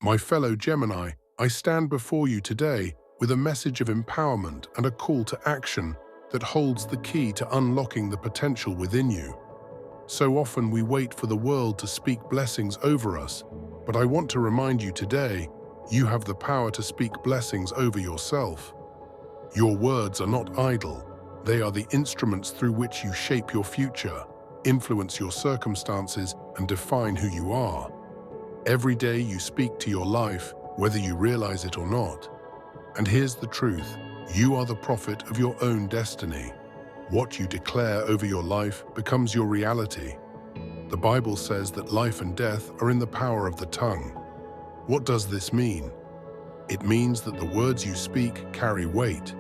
My fellow Gemini, I stand before you today with a message of empowerment and a call to action that holds the key to unlocking the potential within you. So often we wait for the world to speak blessings over us, but I want to remind you today, you have the power to speak blessings over yourself. Your words are not idle. They are the instruments through which you shape your future, influence your circumstances, and define who you are. Every day you speak to your life, whether you realize it or not. And here's the truth, you are the prophet of your own destiny. What you declare over your life becomes your reality. The Bible says that life and death are in the power of the tongue. What does this mean? It means that the words you speak carry weight.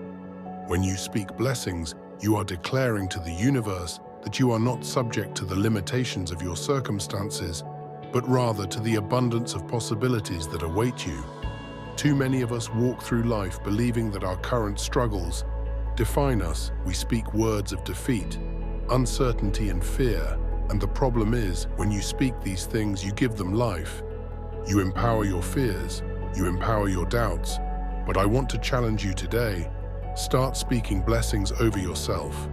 When you speak blessings, you are declaring to the universe that you are not subject to the limitations of your circumstances, but rather to the abundance of possibilities that await you. Too many of us walk through life believing that our current struggles define us. We speak words of defeat, uncertainty, and fear. And the problem is, when you speak these things, you give them life. You empower your fears, you empower your doubts. But I want to challenge you today. Start speaking blessings over yourself.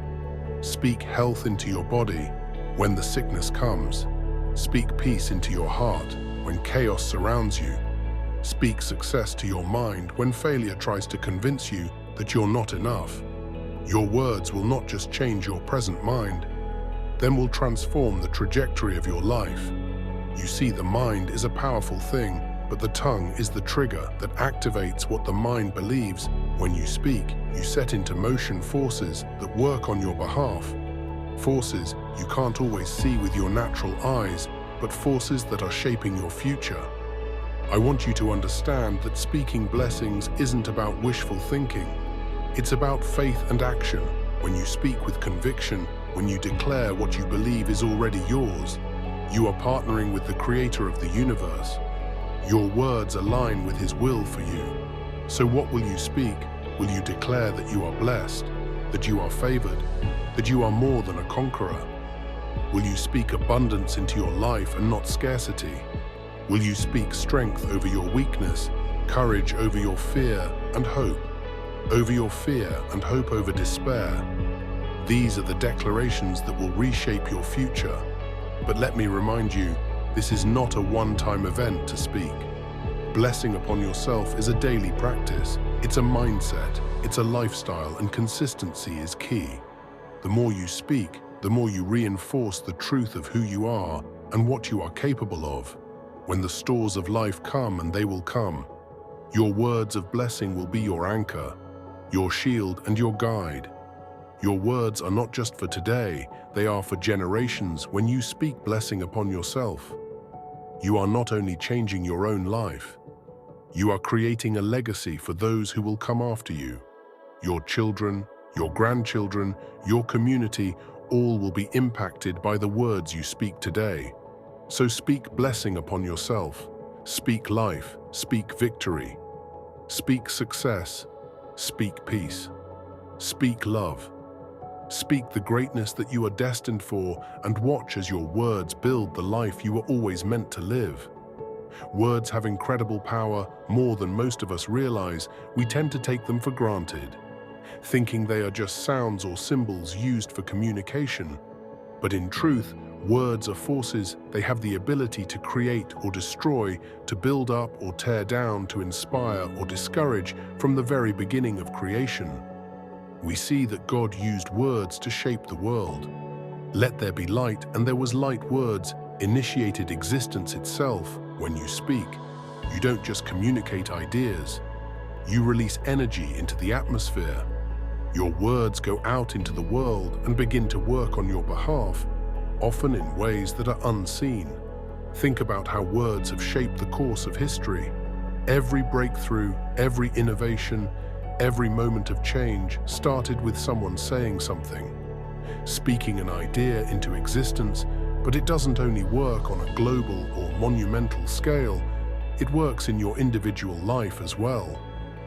Speak health into your body when the sickness comes. Speak peace into your heart when chaos surrounds you. Speak success to your mind when failure tries to convince you that you're not enough. Your words will not just change your present mind, then will transform the trajectory of your life. You see, the mind is a powerful thing, but the tongue is the trigger that activates what the mind believes. When you speak, you set into motion forces that work on your behalf. Forces you can't always see with your natural eyes, but forces that are shaping your future. I want you to understand that speaking blessings isn't about wishful thinking. It's about faith and action. When you speak with conviction, when you declare what you believe is already yours, you are partnering with the Creator of the universe. Your words align with His will for you. So what will you speak? Will you declare that you are blessed, that you are favored, that you are more than a conqueror? Will you speak abundance into your life and not scarcity? Will you speak strength over your weakness, courage over your fear, and hope over your fear, and hope over despair? These are the declarations that will reshape your future. But let me remind you, this is not a one-time event to speak. Blessing upon yourself is a daily practice. It's a mindset, it's a lifestyle, and consistency is key. The more you speak, the more you reinforce the truth of who you are and what you are capable of. When the storms of life come, and they will come, your words of blessing will be your anchor, your shield, and your guide. Your words are not just for today, they are for generations. When you speak blessing upon yourself, you are not only changing your own life, you are creating a legacy for those who will come after you. Your children, your grandchildren, your community, all will be impacted by the words you speak today. So speak blessing upon yourself. Speak life, speak victory. Speak success, speak peace. Speak love. Speak the greatness that you are destined for, and watch as your words build the life you were always meant to live. Words have incredible power, more than most of us realize. We tend to take them for granted, thinking they are just sounds or symbols used for communication. But in truth, words are forces. They have the ability to create or destroy, to build up or tear down, to inspire or discourage. From the very beginning of creation, we see that God used words to shape the world. Let there be light, and there was light. Words initiated existence itself. When you speak, you don't just communicate ideas, you release energy into the atmosphere. Your words go out into the world and begin to work on your behalf, often in ways that are unseen. Think about how words have shaped the course of history. Every breakthrough, every innovation, every moment of change started with someone saying something, speaking an idea into existence. But it doesn't only work on a global or monumental scale, it works in your individual life as well.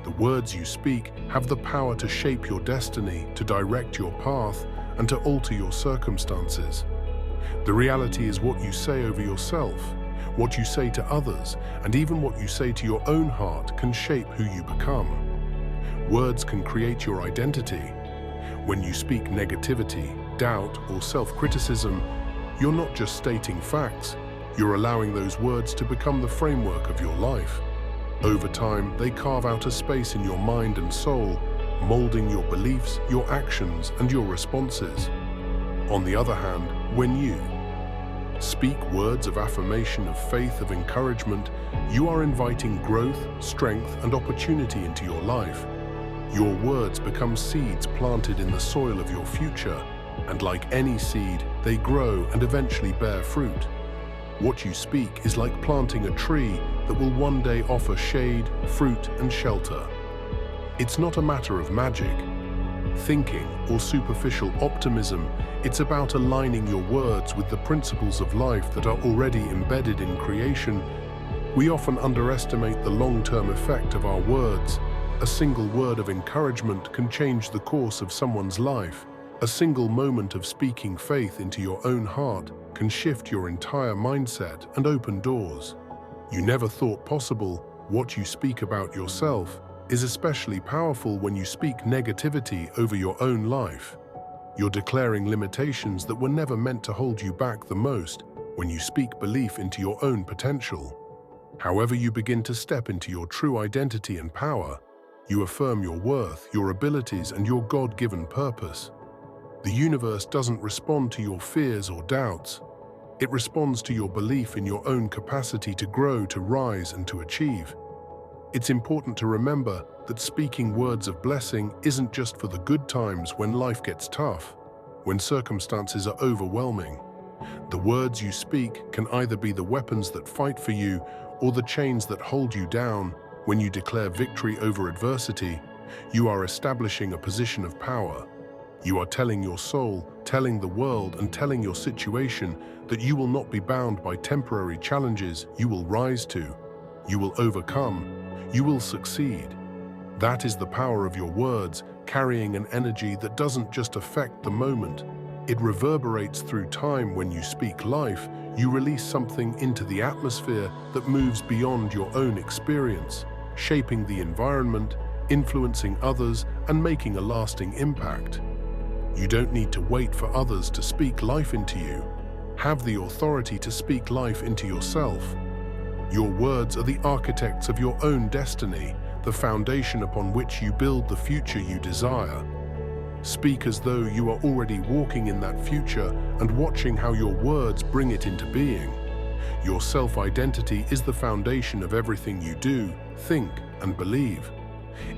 The words you speak have the power to shape your destiny, to direct your path, and to alter your circumstances. The reality is what you say over yourself. What you say to others, and even what you say to your own heart, can shape who you become. Words can create your identity. When you speak negativity, doubt, or self-criticism, you're not just stating facts, you're allowing those words to become the framework of your life. Over time, they carve out a space in your mind and soul, molding your beliefs, your actions, and your responses. On the other hand, when you speak words of affirmation, of faith, of encouragement, you are inviting growth, strength, and opportunity into your life. Your words become seeds planted in the soil of your future, and like any seed, they grow and eventually bear fruit. What you speak is like planting a tree that will one day offer shade, fruit, and shelter. It's not a matter of magic, thinking, or superficial optimism. It's about aligning your words with the principles of life that are already embedded in creation. We often underestimate the long-term effect of our words. A single word of encouragement can change the course of someone's life. A single moment of speaking faith into your own heart can shift your entire mindset and open doors you never thought possible. What you speak about yourself is especially powerful when you speak negativity over your own life. You're declaring limitations that were never meant to hold you back the most when you speak belief into your own potential. However you begin to step into your true identity and power, you affirm your worth, your abilities, and your God-given purpose. The universe doesn't respond to your fears or doubts. It responds to your belief in your own capacity to grow, to rise, and to achieve. It's important to remember that speaking words of blessing isn't just for the good times when life gets tough, when circumstances are overwhelming. The words you speak can either be the weapons that fight for you or the chains that hold you down. When you declare victory over adversity, you are establishing a position of power. You are telling your soul, telling the world, and telling your situation that you will not be bound by temporary challenges. You will rise to, you will overcome, you will succeed. That is the power of your words, carrying an energy that doesn't just affect the moment. It reverberates through time. When you speak life, you release something into the atmosphere that moves beyond your own experience, shaping the environment, influencing others, and making a lasting impact. You don't need to wait for others to speak life into you. Have the authority to speak life into yourself. Your words are the architects of your own destiny, the foundation upon which you build the future you desire. Speak as though you are already walking in that future and watching how your words bring it into being. Your self-identity is the foundation of everything you do, think, and believe.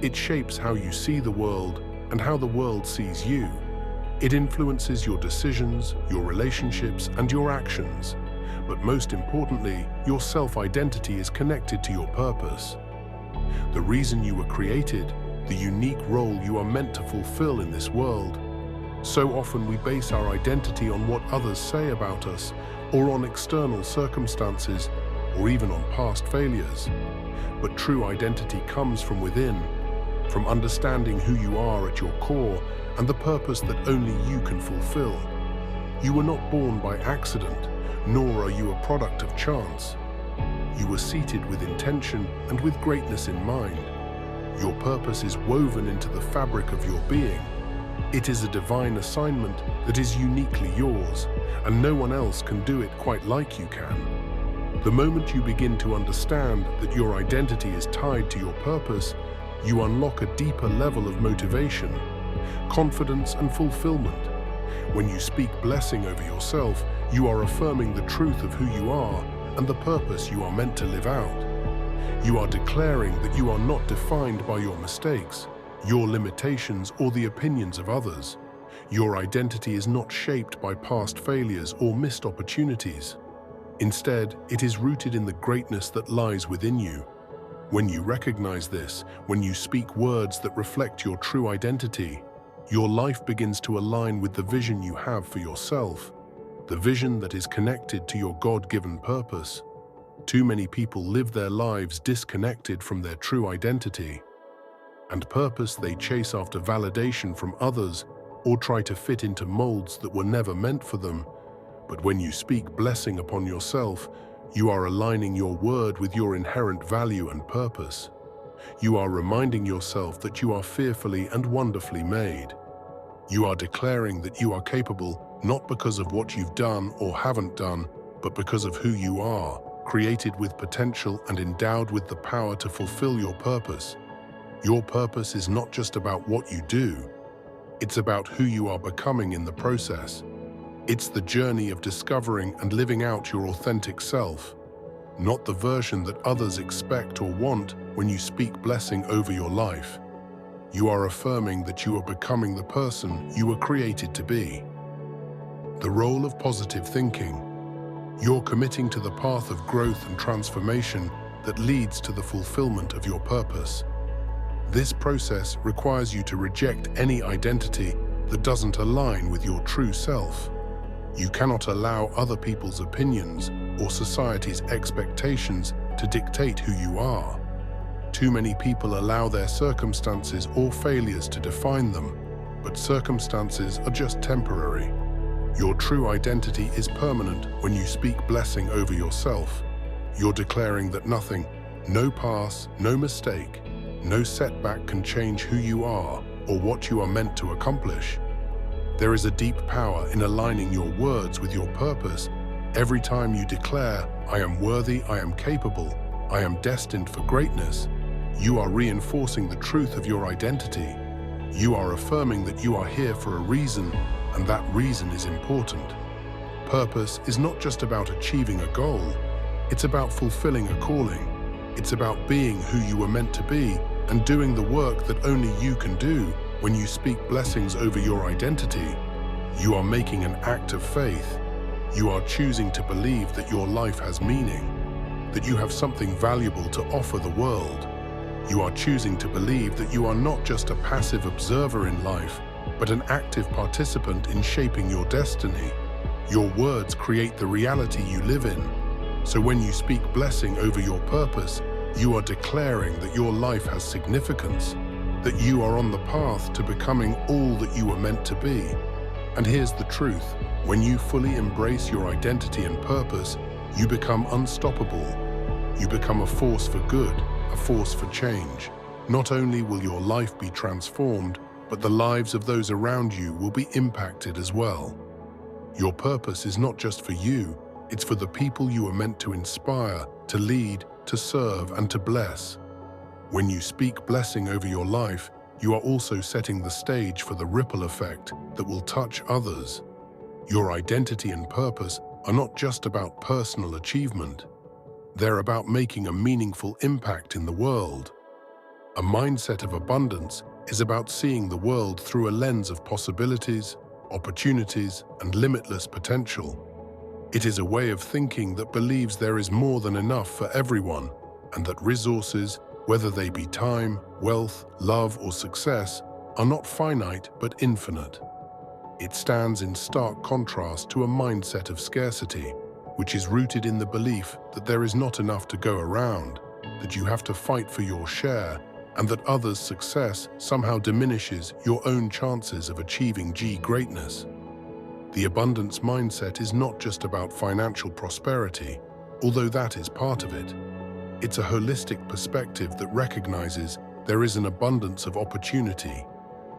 It shapes how you see the world and how the world sees you. It influences your decisions, your relationships, and your actions. But most importantly, your self-identity is connected to your purpose. The reason you were created, the unique role you are meant to fulfill in this world. So often we base our identity on what others say about us, or on external circumstances, or even on past failures. But true identity comes from within, from understanding who you are at your core and the purpose that only you can fulfill. You were not born by accident, nor are you a product of chance. You were seated with intention and with greatness in mind. Your purpose is woven into the fabric of your being. It is a divine assignment that is uniquely yours, and no one else can do it quite like you can. The moment you begin to understand that your identity is tied to your purpose, you unlock a deeper level of motivation, confidence, and fulfillment. When you speak blessing over yourself, you are affirming the truth of who you are and the purpose you are meant to live out. You are declaring that you are not defined by your mistakes, your limitations, or the opinions of others. Your identity is not shaped by past failures or missed opportunities. Instead, it is rooted in the greatness that lies within you. When you recognize this, when you speak words that reflect your true identity, your life begins to align with the vision you have for yourself, the vision that is connected to your God-given purpose. Too many people live their lives disconnected from their true identity and purpose. They chase after validation from others or try to fit into molds that were never meant for them. But when you speak blessing upon yourself, You are aligning your word with your inherent value and purpose. You are reminding yourself that you are fearfully and wonderfully made. You are declaring that you are capable not because of what you've done or haven't done, but because of who you are, created with potential and endowed with the power to fulfill your purpose. Your purpose is not just about what you do, it's about who you are becoming in the process. It's the journey of discovering and living out your authentic self, not the version that others expect or want. When you speak blessing over your life, you are affirming that you are becoming the person you were created to be. The role of positive thinking. You're committing to the path of growth and transformation that leads to the fulfillment of your purpose. This process requires you to reject any identity that doesn't align with your true self. You cannot allow other people's opinions or society's expectations to dictate who you are. Too many people allow their circumstances or failures to define them, but circumstances are just temporary. Your true identity is permanent when you speak blessing over yourself. You're declaring that nothing, no pass, no mistake, no setback can change who you are or what you are meant to accomplish. There is a deep power in aligning your words with your purpose. Every time you declare, "I am worthy, I am capable, I am destined for greatness," you are reinforcing the truth of your identity. You are affirming that you are here for a reason, and that reason is important. Purpose is not just about achieving a goal, it's about fulfilling a calling. It's about being who you were meant to be and doing the work that only you can do. When you speak blessings over your identity, you are making an act of faith. You are choosing to believe that your life has meaning, that you have something valuable to offer the world. You are choosing to believe that you are not just a passive observer in life, but an active participant in shaping your destiny. Your words create the reality you live in. So when you speak blessing over your purpose, you are declaring that your life has significance, that you are on the path to becoming all that you were meant to be. And here's the truth: when you fully embrace your identity and purpose, you become unstoppable. You become a force for good, a force for change. Not only will your life be transformed, but the lives of those around you will be impacted as well. Your purpose is not just for you, it's for the people you are meant to inspire, to lead, to serve, and to bless. When you speak blessing over your life, you are also setting the stage for the ripple effect that will touch others. Your identity and purpose are not just about personal achievement. They're about making a meaningful impact in the world. A mindset of abundance is about seeing the world through a lens of possibilities, opportunities, and limitless potential. It is a way of thinking that believes there is more than enough for everyone, and that resources, whether they be time, wealth, love, or success, are not finite but infinite. It stands in stark contrast to a mindset of scarcity, which is rooted in the belief that there is not enough to go around, that you have to fight for your share, and that others' success somehow diminishes your own chances of achieving greatness. The abundance mindset is not just about financial prosperity, although that is part of it. It's a holistic perspective that recognizes there is an abundance of opportunity,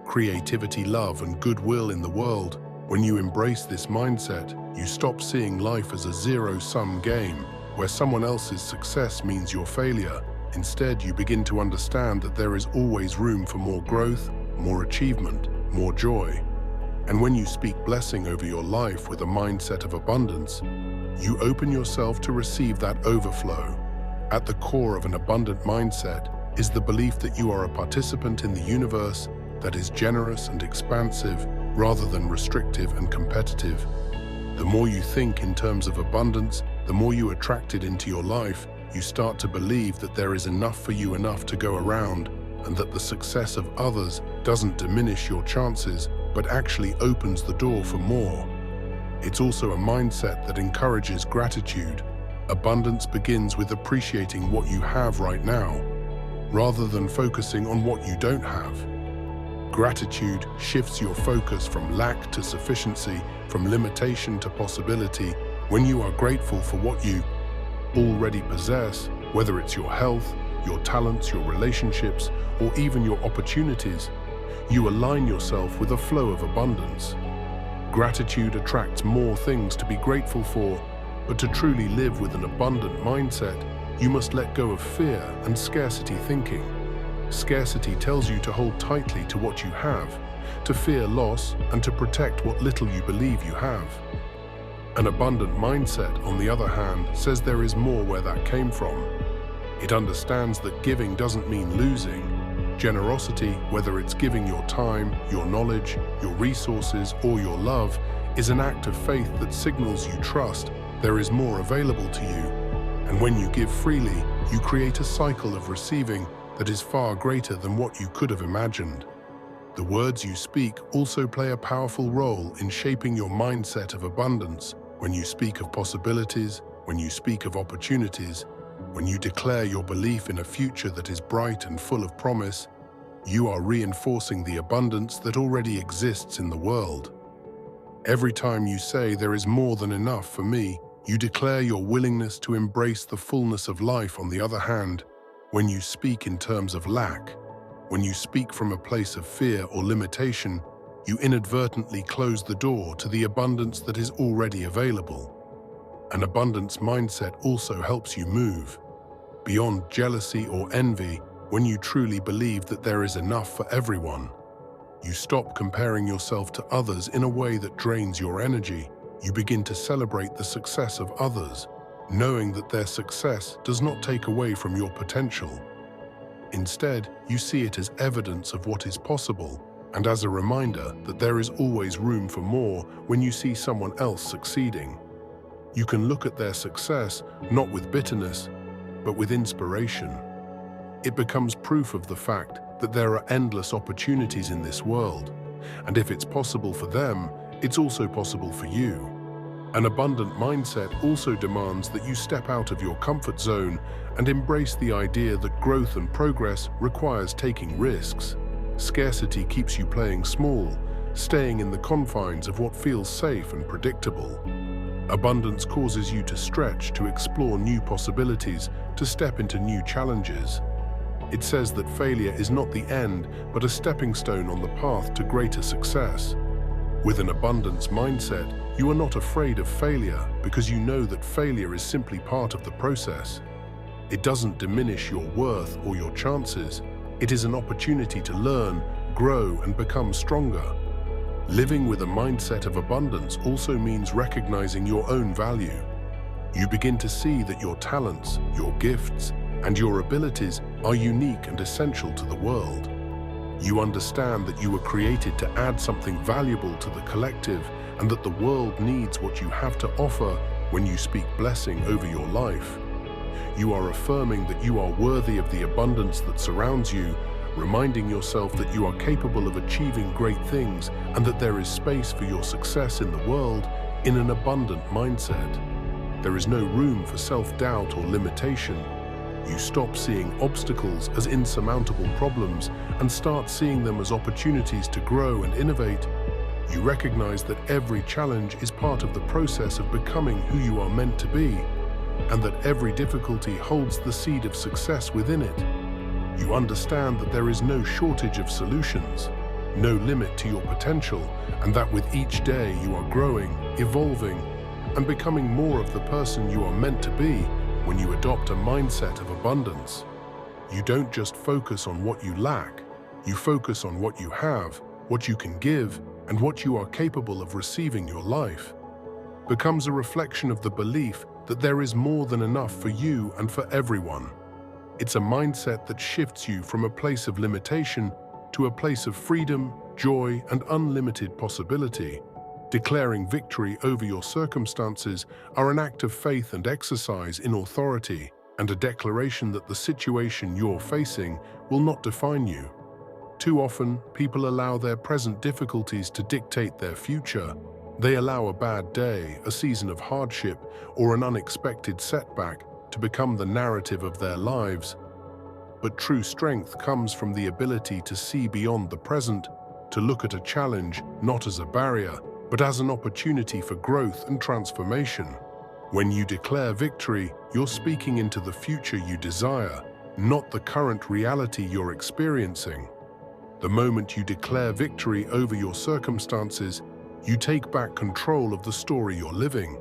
creativity, love, and goodwill in the world. When you embrace this mindset, you stop seeing life as a zero-sum game where someone else's success means your failure. Instead, you begin to understand that there is always room for more growth, more achievement, more joy. And when you speak blessing over your life with a mindset of abundance, you open yourself to receive that overflow. At the core of an abundant mindset is the belief that you are a participant in the universe that is generous and expansive rather than restrictive and competitive. The more you think in terms of abundance, the more you attract it into your life. You start to believe that there is enough for you, enough to go around, and that the success of others doesn't diminish your chances, but actually opens the door for more. It's also a mindset that encourages gratitude. Abundance begins with appreciating what you have right now, rather than focusing on what you don't have. Gratitude shifts your focus from lack to sufficiency, from limitation to possibility. When you are grateful for what you already possess, whether it's your health, your talents, your relationships, or even your opportunities, you align yourself with a flow of abundance. Gratitude attracts more things to be grateful for, but to truly live with an abundant mindset, you must let go of fear and scarcity thinking. Scarcity tells you to hold tightly to what you have, to fear loss, and to protect what little you believe you have. An abundant mindset, on the other hand, says there is more where that came from. It understands that giving doesn't mean losing. Generosity, whether it's giving your time, your knowledge, your resources, or your love, is an act of faith that signals you trust there is more available to you. And when you give freely, you create a cycle of receiving that is far greater than what you could have imagined. The words you speak also play a powerful role in shaping your mindset of abundance. When you speak of possibilities, when you speak of opportunities, when you declare your belief in a future that is bright and full of promise, you are reinforcing the abundance that already exists in the world. Every time you say there is more than enough for me, you declare your willingness to embrace the fullness of life. On the other hand, when you speak in terms of lack, when you speak from a place of fear or limitation, you inadvertently close the door to the abundance that is already available. An abundance mindset also helps you move beyond jealousy or envy. When you truly believe that there is enough for everyone, you stop comparing yourself to others in a way that drains your energy. You begin to celebrate the success of others, knowing that their success does not take away from your potential. Instead, you see it as evidence of what is possible, and as a reminder that there is always room for more. When you see someone else succeeding, you can look at their success not with bitterness, but with inspiration. It becomes proof of the fact that there are endless opportunities in this world, and if it's possible for them, it's also possible for you. An abundant mindset also demands that you step out of your comfort zone and embrace the idea that growth and progress requires taking risks. Scarcity keeps you playing small, staying in the confines of what feels safe and predictable. Abundance causes you to stretch, to explore new possibilities, to step into new challenges. It says that failure is not the end, but a stepping stone on the path to greater success. With an abundance mindset, you are not afraid of failure because you know that failure is simply part of the process. It doesn't diminish your worth or your chances. It is an opportunity to learn, grow, and become stronger. Living with a mindset of abundance also means recognizing your own value. You begin to see that your talents, your gifts, and your abilities are unique and essential to the world. You understand that you were created to add something valuable to the collective and that the world needs what you have to offer. When you speak blessing over your life, you are affirming that you are worthy of the abundance that surrounds you, reminding yourself that you are capable of achieving great things and that there is space for your success in the world. In an abundant mindset, there is no room for self-doubt or limitation. You stop seeing obstacles as insurmountable problems and start seeing them as opportunities to grow and innovate. You recognize that every challenge is part of the process of becoming who you are meant to be, and that every difficulty holds the seed of success within it. You understand that there is no shortage of solutions, no limit to your potential, and that with each day you are growing, evolving, and becoming more of the person you are meant to be. When you adopt a mindset of abundance, you don't just focus on what you lack, you focus on what you have, what you can give, and what you are capable of receiving. Your life becomes a reflection of the belief that there is more than enough for you and for everyone. It's a mindset that shifts you from a place of limitation to a place of freedom, joy, and unlimited possibility. Declaring victory over your circumstances are an act of faith and exercise in authority, and a declaration that the situation you're facing will not define you. Too often, people allow their present difficulties to dictate their future. They allow a bad day, a season of hardship, or an unexpected setback to become the narrative of their lives. But true strength comes from the ability to see beyond the present, to look at a challenge not as a barrier, but as an opportunity for growth and transformation. When you declare victory, you're speaking into the future you desire, not the current reality you're experiencing. The moment you declare victory over your circumstances, you take back control of the story you're living.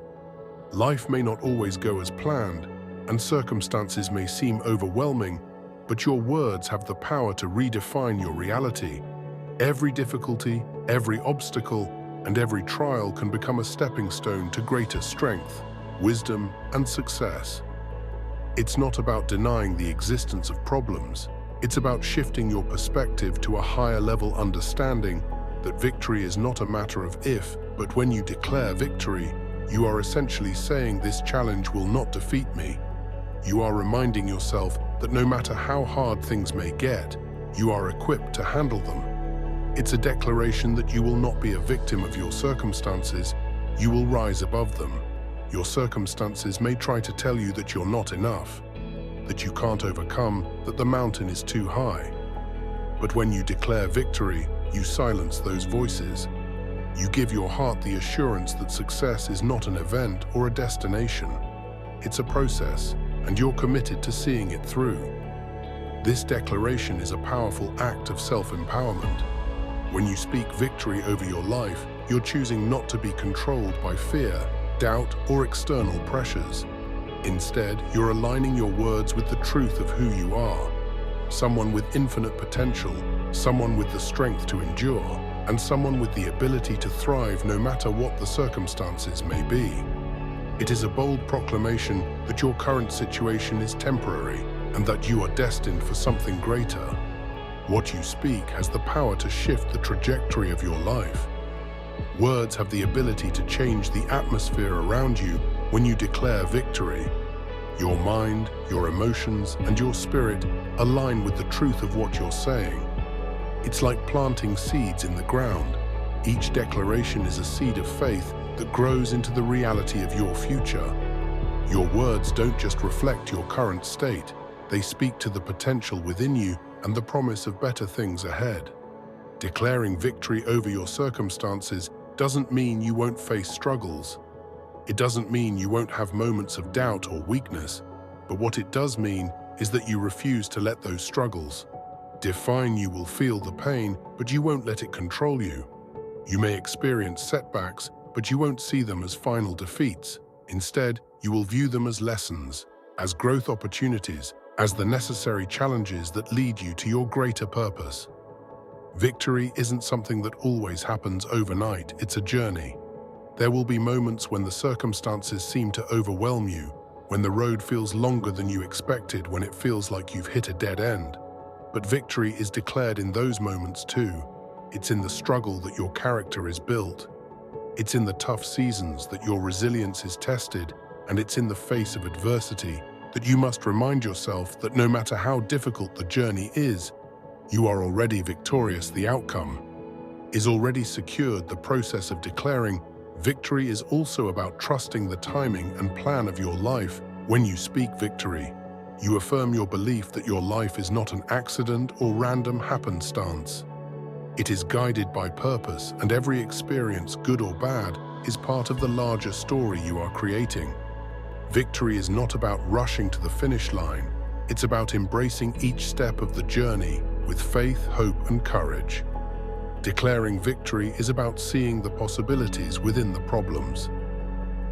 Life may not always go as planned, and circumstances may seem overwhelming, but your words have the power to redefine your reality. Every difficulty, every obstacle, and every trial can become a stepping stone to greater strength, wisdom, and success. It's not about denying the existence of problems. It's about shifting your perspective to a higher level understanding that victory is not a matter of if, but when you declare victory, you are essentially saying this challenge will not defeat me. You are reminding yourself that no matter how hard things may get, you are equipped to handle them. It's a declaration that you will not be a victim of your circumstances, you will rise above them. Your circumstances may try to tell you that you're not enough, that you can't overcome, that the mountain is too high. But when you declare victory, you silence those voices. You give your heart the assurance that success is not an event or a destination. It's a process, and you're committed to seeing it through. This declaration is a powerful act of self-empowerment. When you speak victory over your life, you're choosing not to be controlled by fear, doubt, or external pressures. Instead, you're aligning your words with the truth of who you are. Someone with infinite potential, someone with the strength to endure, and someone with the ability to thrive no matter what the circumstances may be. It is a bold proclamation that your current situation is temporary and that you are destined for something greater. What you speak has the power to shift the trajectory of your life. Words have the ability to change the atmosphere around you when you declare victory. Your mind, your emotions, and your spirit align with the truth of what you're saying. It's like planting seeds in the ground. Each declaration is a seed of faith that grows into the reality of your future. Your words don't just reflect your current state, they speak to the potential within you and the promise of better things ahead. Declaring victory over your circumstances doesn't mean you won't face struggles. It doesn't mean you won't have moments of doubt or weakness, but what it does mean is that you refuse to let those struggles define you. Will feel the pain, but you won't let it control you. You may experience setbacks, but you won't see them as final defeats. Instead, you will view them as lessons, as growth opportunities, as the necessary challenges that lead you to your greater purpose. Victory isn't something that always happens overnight, it's a journey. There will be moments when the circumstances seem to overwhelm you, when the road feels longer than you expected, when it feels like you've hit a dead end. But victory is declared in those moments too. It's in the struggle that your character is built. It's in the tough seasons that your resilience is tested, and it's in the face of adversity that you must remind yourself that no matter how difficult the journey is, you are already victorious. The outcome is already secured. The process of declaring victory is also about trusting the timing and plan of your life. When you speak victory, you affirm your belief that your life is not an accident or random happenstance. It is guided by purpose, and every experience, good or bad, is part of the larger story you are creating. Victory is not about rushing to the finish line. It's about embracing each step of the journey with faith, hope, and courage. Declaring victory is about seeing the possibilities within the problems.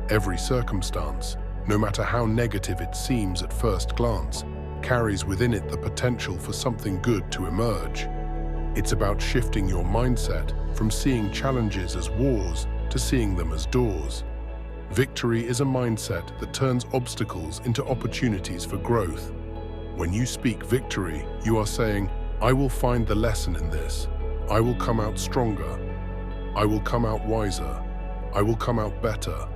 Every circumstance, no matter how negative it seems at first glance, carries within it the potential for something good to emerge. It's about shifting your mindset from seeing challenges as wars to seeing them as doors. Victory is a mindset that turns obstacles into opportunities for growth. When you speak victory, you are saying, I will find the lesson in this. I will come out stronger. I will come out wiser. I will come out better.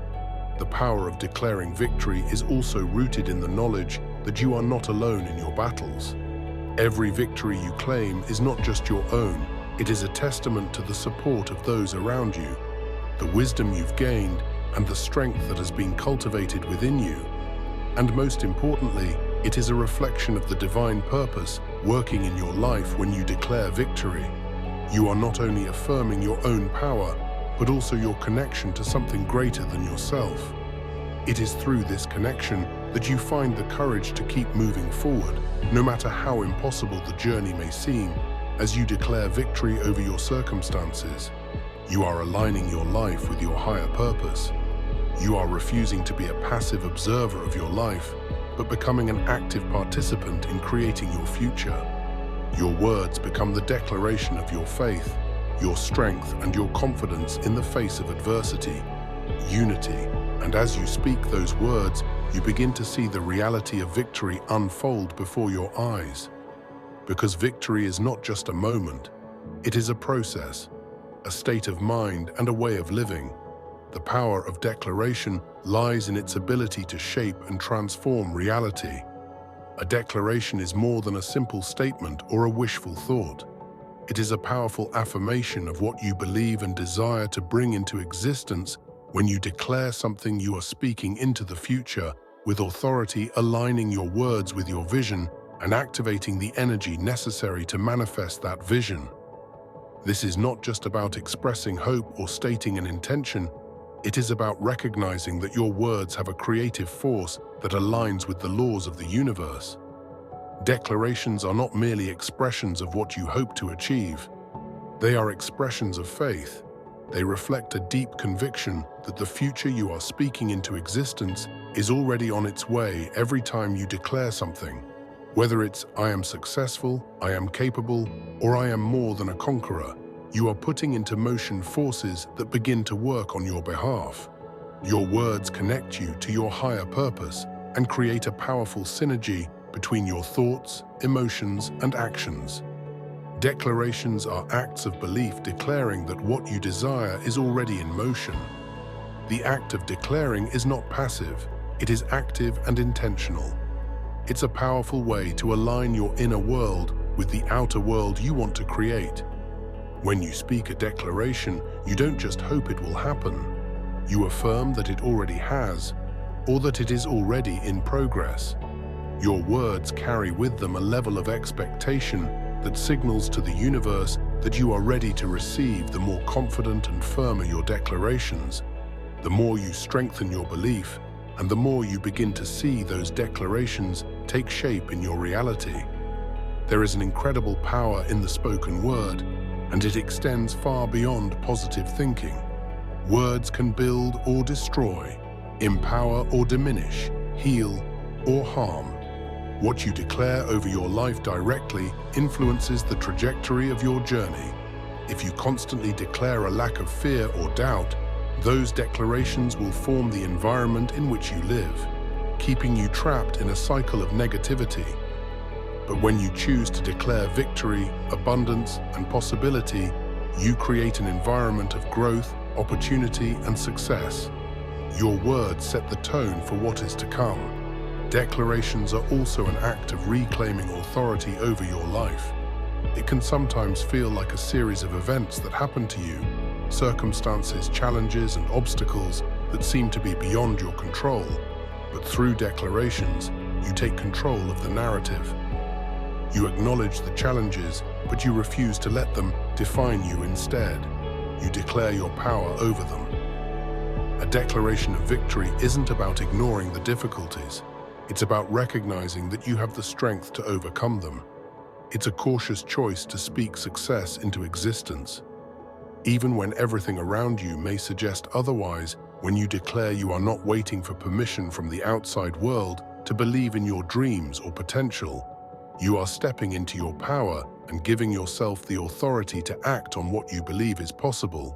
The power of declaring victory is also rooted in the knowledge that you are not alone in your battles. Every victory you claim is not just your own, it is a testament to the support of those around you, the wisdom you've gained, and the strength that has been cultivated within you. And most importantly, it is a reflection of the divine purpose working in your life. When you declare victory, you are not only affirming your own power, but also your connection to something greater than yourself. It is through this connection that you find the courage to keep moving forward, no matter how impossible the journey may seem. As you declare victory over your circumstances, you are aligning your life with your higher purpose. You are refusing to be a passive observer of your life, but becoming an active participant in creating your future. Your words become the declaration of your faith, your strength, and your confidence in the face of adversity, unity. And as you speak those words, you begin to see the reality of victory unfold before your eyes. Because victory is not just a moment, it is a process, a state of mind, and a way of living. The power of declaration lies in its ability to shape and transform reality. A declaration is more than a simple statement or a wishful thought. It is a powerful affirmation of what you believe and desire to bring into existence. When you declare something, you are speaking into the future with authority, aligning your words with your vision and activating the energy necessary to manifest that vision. This is not just about expressing hope or stating an intention. It is about recognizing that your words have a creative force that aligns with the laws of the universe. Declarations are not merely expressions of what you hope to achieve. They are expressions of faith. They reflect a deep conviction that the future you are speaking into existence is already on its way. Every time you declare something, whether it's "I am successful," "I am capable," or "I am more than a conqueror," you are putting into motion forces that begin to work on your behalf. Your words connect you to your higher purpose and create a powerful synergy between your thoughts, emotions, and actions. Declarations are acts of belief declaring that what you desire is already in motion. The act of declaring is not passive, it is active and intentional. It's a powerful way to align your inner world with the outer world you want to create. When you speak a declaration, you don't just hope it will happen. You affirm that it already has, or that it is already in progress. Your words carry with them a level of expectation that signals to the universe that you are ready to receive. The more confident and firmer your declarations, the more you strengthen your belief, and the more you begin to see those declarations take shape in your reality. There is an incredible power in the spoken word, and it extends far beyond positive thinking. Words can build or destroy, empower or diminish, heal or harm. What you declare over your life directly influences the trajectory of your journey. If you constantly declare a lack of fear or doubt, those declarations will form the environment in which you live, keeping you trapped in a cycle of negativity. But when you choose to declare victory, abundance, and possibility, you create an environment of growth, opportunity, and success. Your words set the tone for what is to come. Declarations are also an act of reclaiming authority over your life. It can sometimes feel like a series of events that happen to you, circumstances, challenges, and obstacles that seem to be beyond your control. But through declarations, you take control of the narrative. You acknowledge the challenges, but you refuse to let them define you instead. You declare your power over them. A declaration of victory isn't about ignoring the difficulties. It's about recognizing that you have the strength to overcome them. It's a cautious choice to speak success into existence. Even when everything around you may suggest otherwise, when you declare, you are not waiting for permission from the outside world to believe in your dreams or potential. You are stepping into your power and giving yourself the authority to act on what you believe is possible.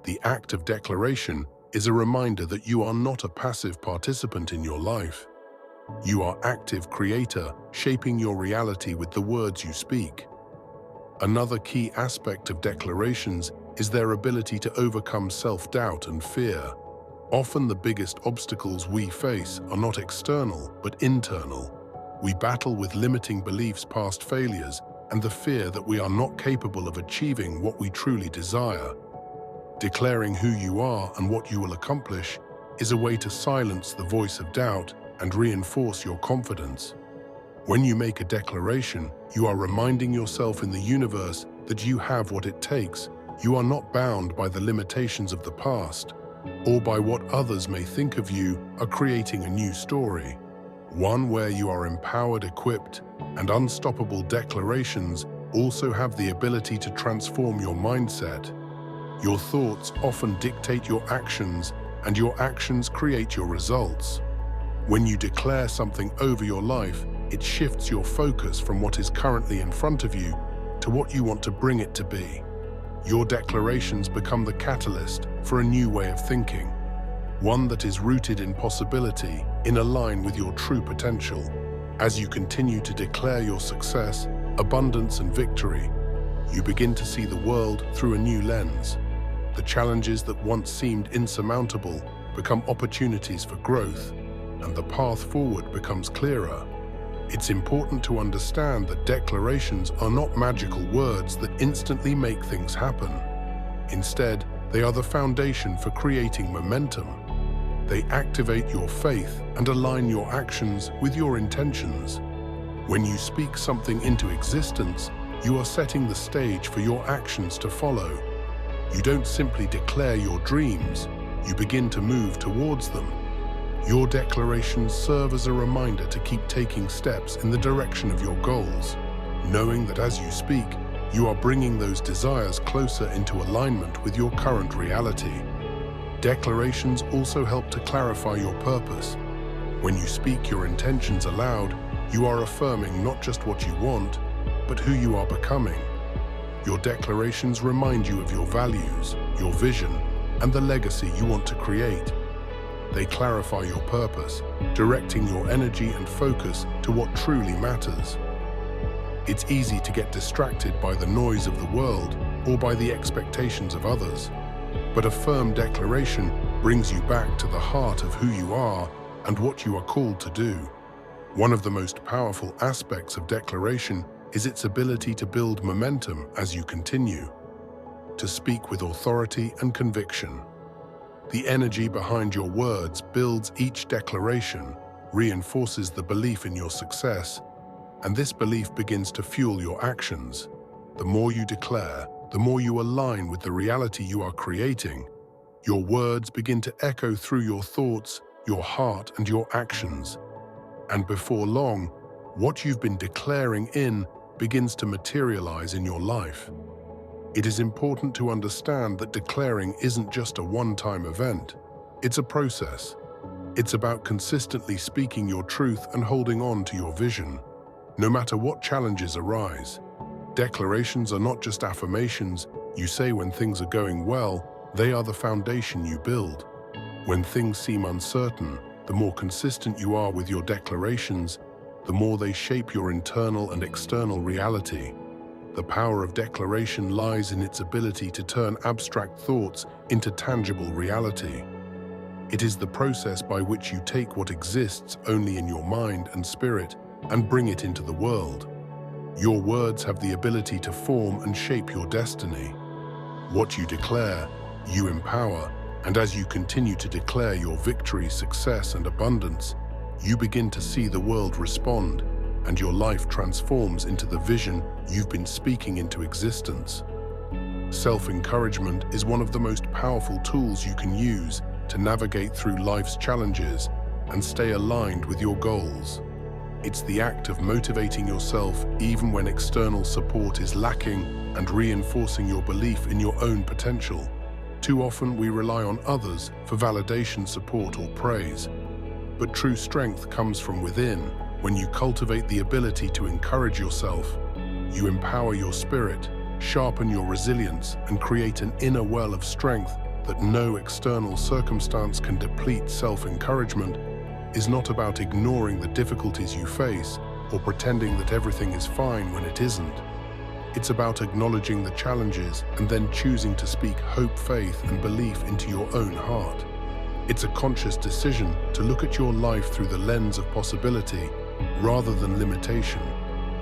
The act of declaration is a reminder that you are not a passive participant in your life. You are active creator, shaping your reality with the words you speak. Another key aspect of declarations is their ability to overcome self-doubt and fear. Often the biggest obstacles we face are not external, but internal. We battle with limiting beliefs, past failures, and the fear that we are not capable of achieving what we truly desire. Declaring who you are and what you will accomplish is a way to silence the voice of doubt and reinforce your confidence. When you make a declaration, you are reminding yourself in the universe that you have what it takes. You are not bound by the limitations of the past. or by what others may think of you, are creating a new story. One where you are empowered, equipped, and unstoppable. Declarations also have the ability to transform your mindset. Your thoughts often dictate your actions, and your actions create your results. When you declare something over your life, it shifts your focus from what is currently in front of you to what you want to bring it to be. Your declarations become the catalyst for a new way of thinking, one that is rooted in possibility, in line with your true potential. As you continue to declare your success, abundance, and victory, you begin to see the world through a new lens. The challenges that once seemed insurmountable become opportunities for growth, and the path forward becomes clearer. It's important to understand that declarations are not magical words that instantly make things happen. Instead, they are the foundation for creating momentum. They activate your faith and align your actions with your intentions. When you speak something into existence, you are setting the stage for your actions to follow. You don't simply declare your dreams, you begin to move towards them. Your declarations serve as a reminder to keep taking steps in the direction of your goals, knowing that as you speak, you are bringing those desires closer into alignment with your current reality. Declarations also help to clarify your purpose. When you speak your intentions aloud, you are affirming not just what you want, but who you are becoming. Your declarations remind you of your values, your vision, and the legacy you want to create. They clarify your purpose, directing your energy and focus to what truly matters. It's easy to get distracted by the noise of the world or by the expectations of others. But a firm declaration brings you back to the heart of who you are and what you are called to do. One of the most powerful aspects of declaration is its ability to build momentum as you continue. To speak with authority and conviction. The energy behind your words builds each declaration, reinforces the belief in your success, and this belief begins to fuel your actions. The more you declare, the more you align with the reality you are creating. Your words begin to echo through your thoughts, your heart, and your actions. And before long, what you've been declaring in begins to materialize in your life. It is important to understand that declaring isn't just a one-time event. It's a process. It's about consistently speaking your truth and holding on to your vision, no matter what challenges arise. Declarations are not just affirmations you say when things are going well, they are the foundation you build. When things seem uncertain, the more consistent you are with your declarations, the more they shape your internal and external reality. The power of declaration lies in its ability to turn abstract thoughts into tangible reality. It is the process by which you take what exists only in your mind and spirit and bring it into the world. Your words have the ability to form and shape your destiny. What you declare, you empower, and as you continue to declare your victory, success, and abundance, you begin to see the world respond, and your life transforms into the vision you've been speaking into existence. Self-encouragement is one of the most powerful tools you can use to navigate through life's challenges and stay aligned with your goals. It's the act of motivating yourself even when external support is lacking and reinforcing your belief in your own potential. Too often we rely on others for validation, support, or praise. But true strength comes from within. When you cultivate the ability to encourage yourself, you empower your spirit, sharpen your resilience, and create an inner well of strength that no external circumstance can deplete. Self-encouragement is not about ignoring the difficulties you face or pretending that everything is fine when it isn't. It's about acknowledging the challenges and then choosing to speak hope, faith, and belief into your own heart. It's a conscious decision to look at your life through the lens of possibility rather than limitation.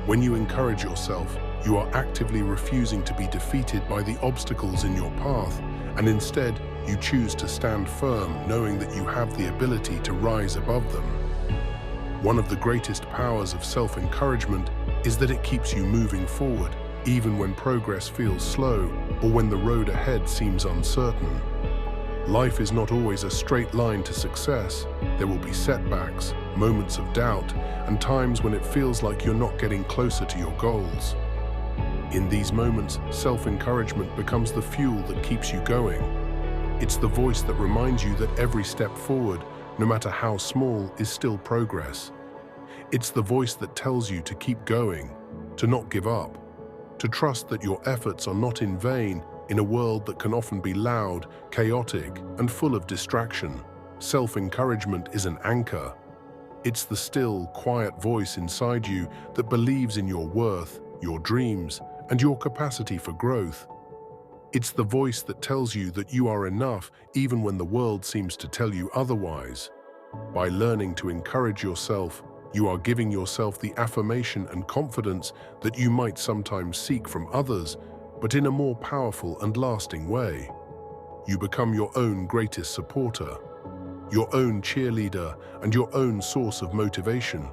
When you encourage yourself, you are actively refusing to be defeated by the obstacles in your path, and instead, you choose to stand firm, knowing that you have the ability to rise above them. One of the greatest powers of self-encouragement is that it keeps you moving forward, even when progress feels slow or when the road ahead seems uncertain. Life is not always a straight line to success. There will be setbacks, moments of doubt, and times when it feels like you're not getting closer to your goals. In these moments, self-encouragement becomes the fuel that keeps you going. It's the voice that reminds you that every step forward, no matter how small, is still progress. It's the voice that tells you to keep going, to not give up, to trust that your efforts are not in vain in a world that can often be loud, chaotic, and full of distraction. Self-encouragement is an anchor. It's the still, quiet voice inside you that believes in your worth, your dreams, and your capacity for growth. It's the voice that tells you that you are enough even when the world seems to tell you otherwise. By learning to encourage yourself, you are giving yourself the affirmation and confidence that you might sometimes seek from others, but in a more powerful and lasting way. You become your own greatest supporter, your own cheerleader, and your own source of motivation.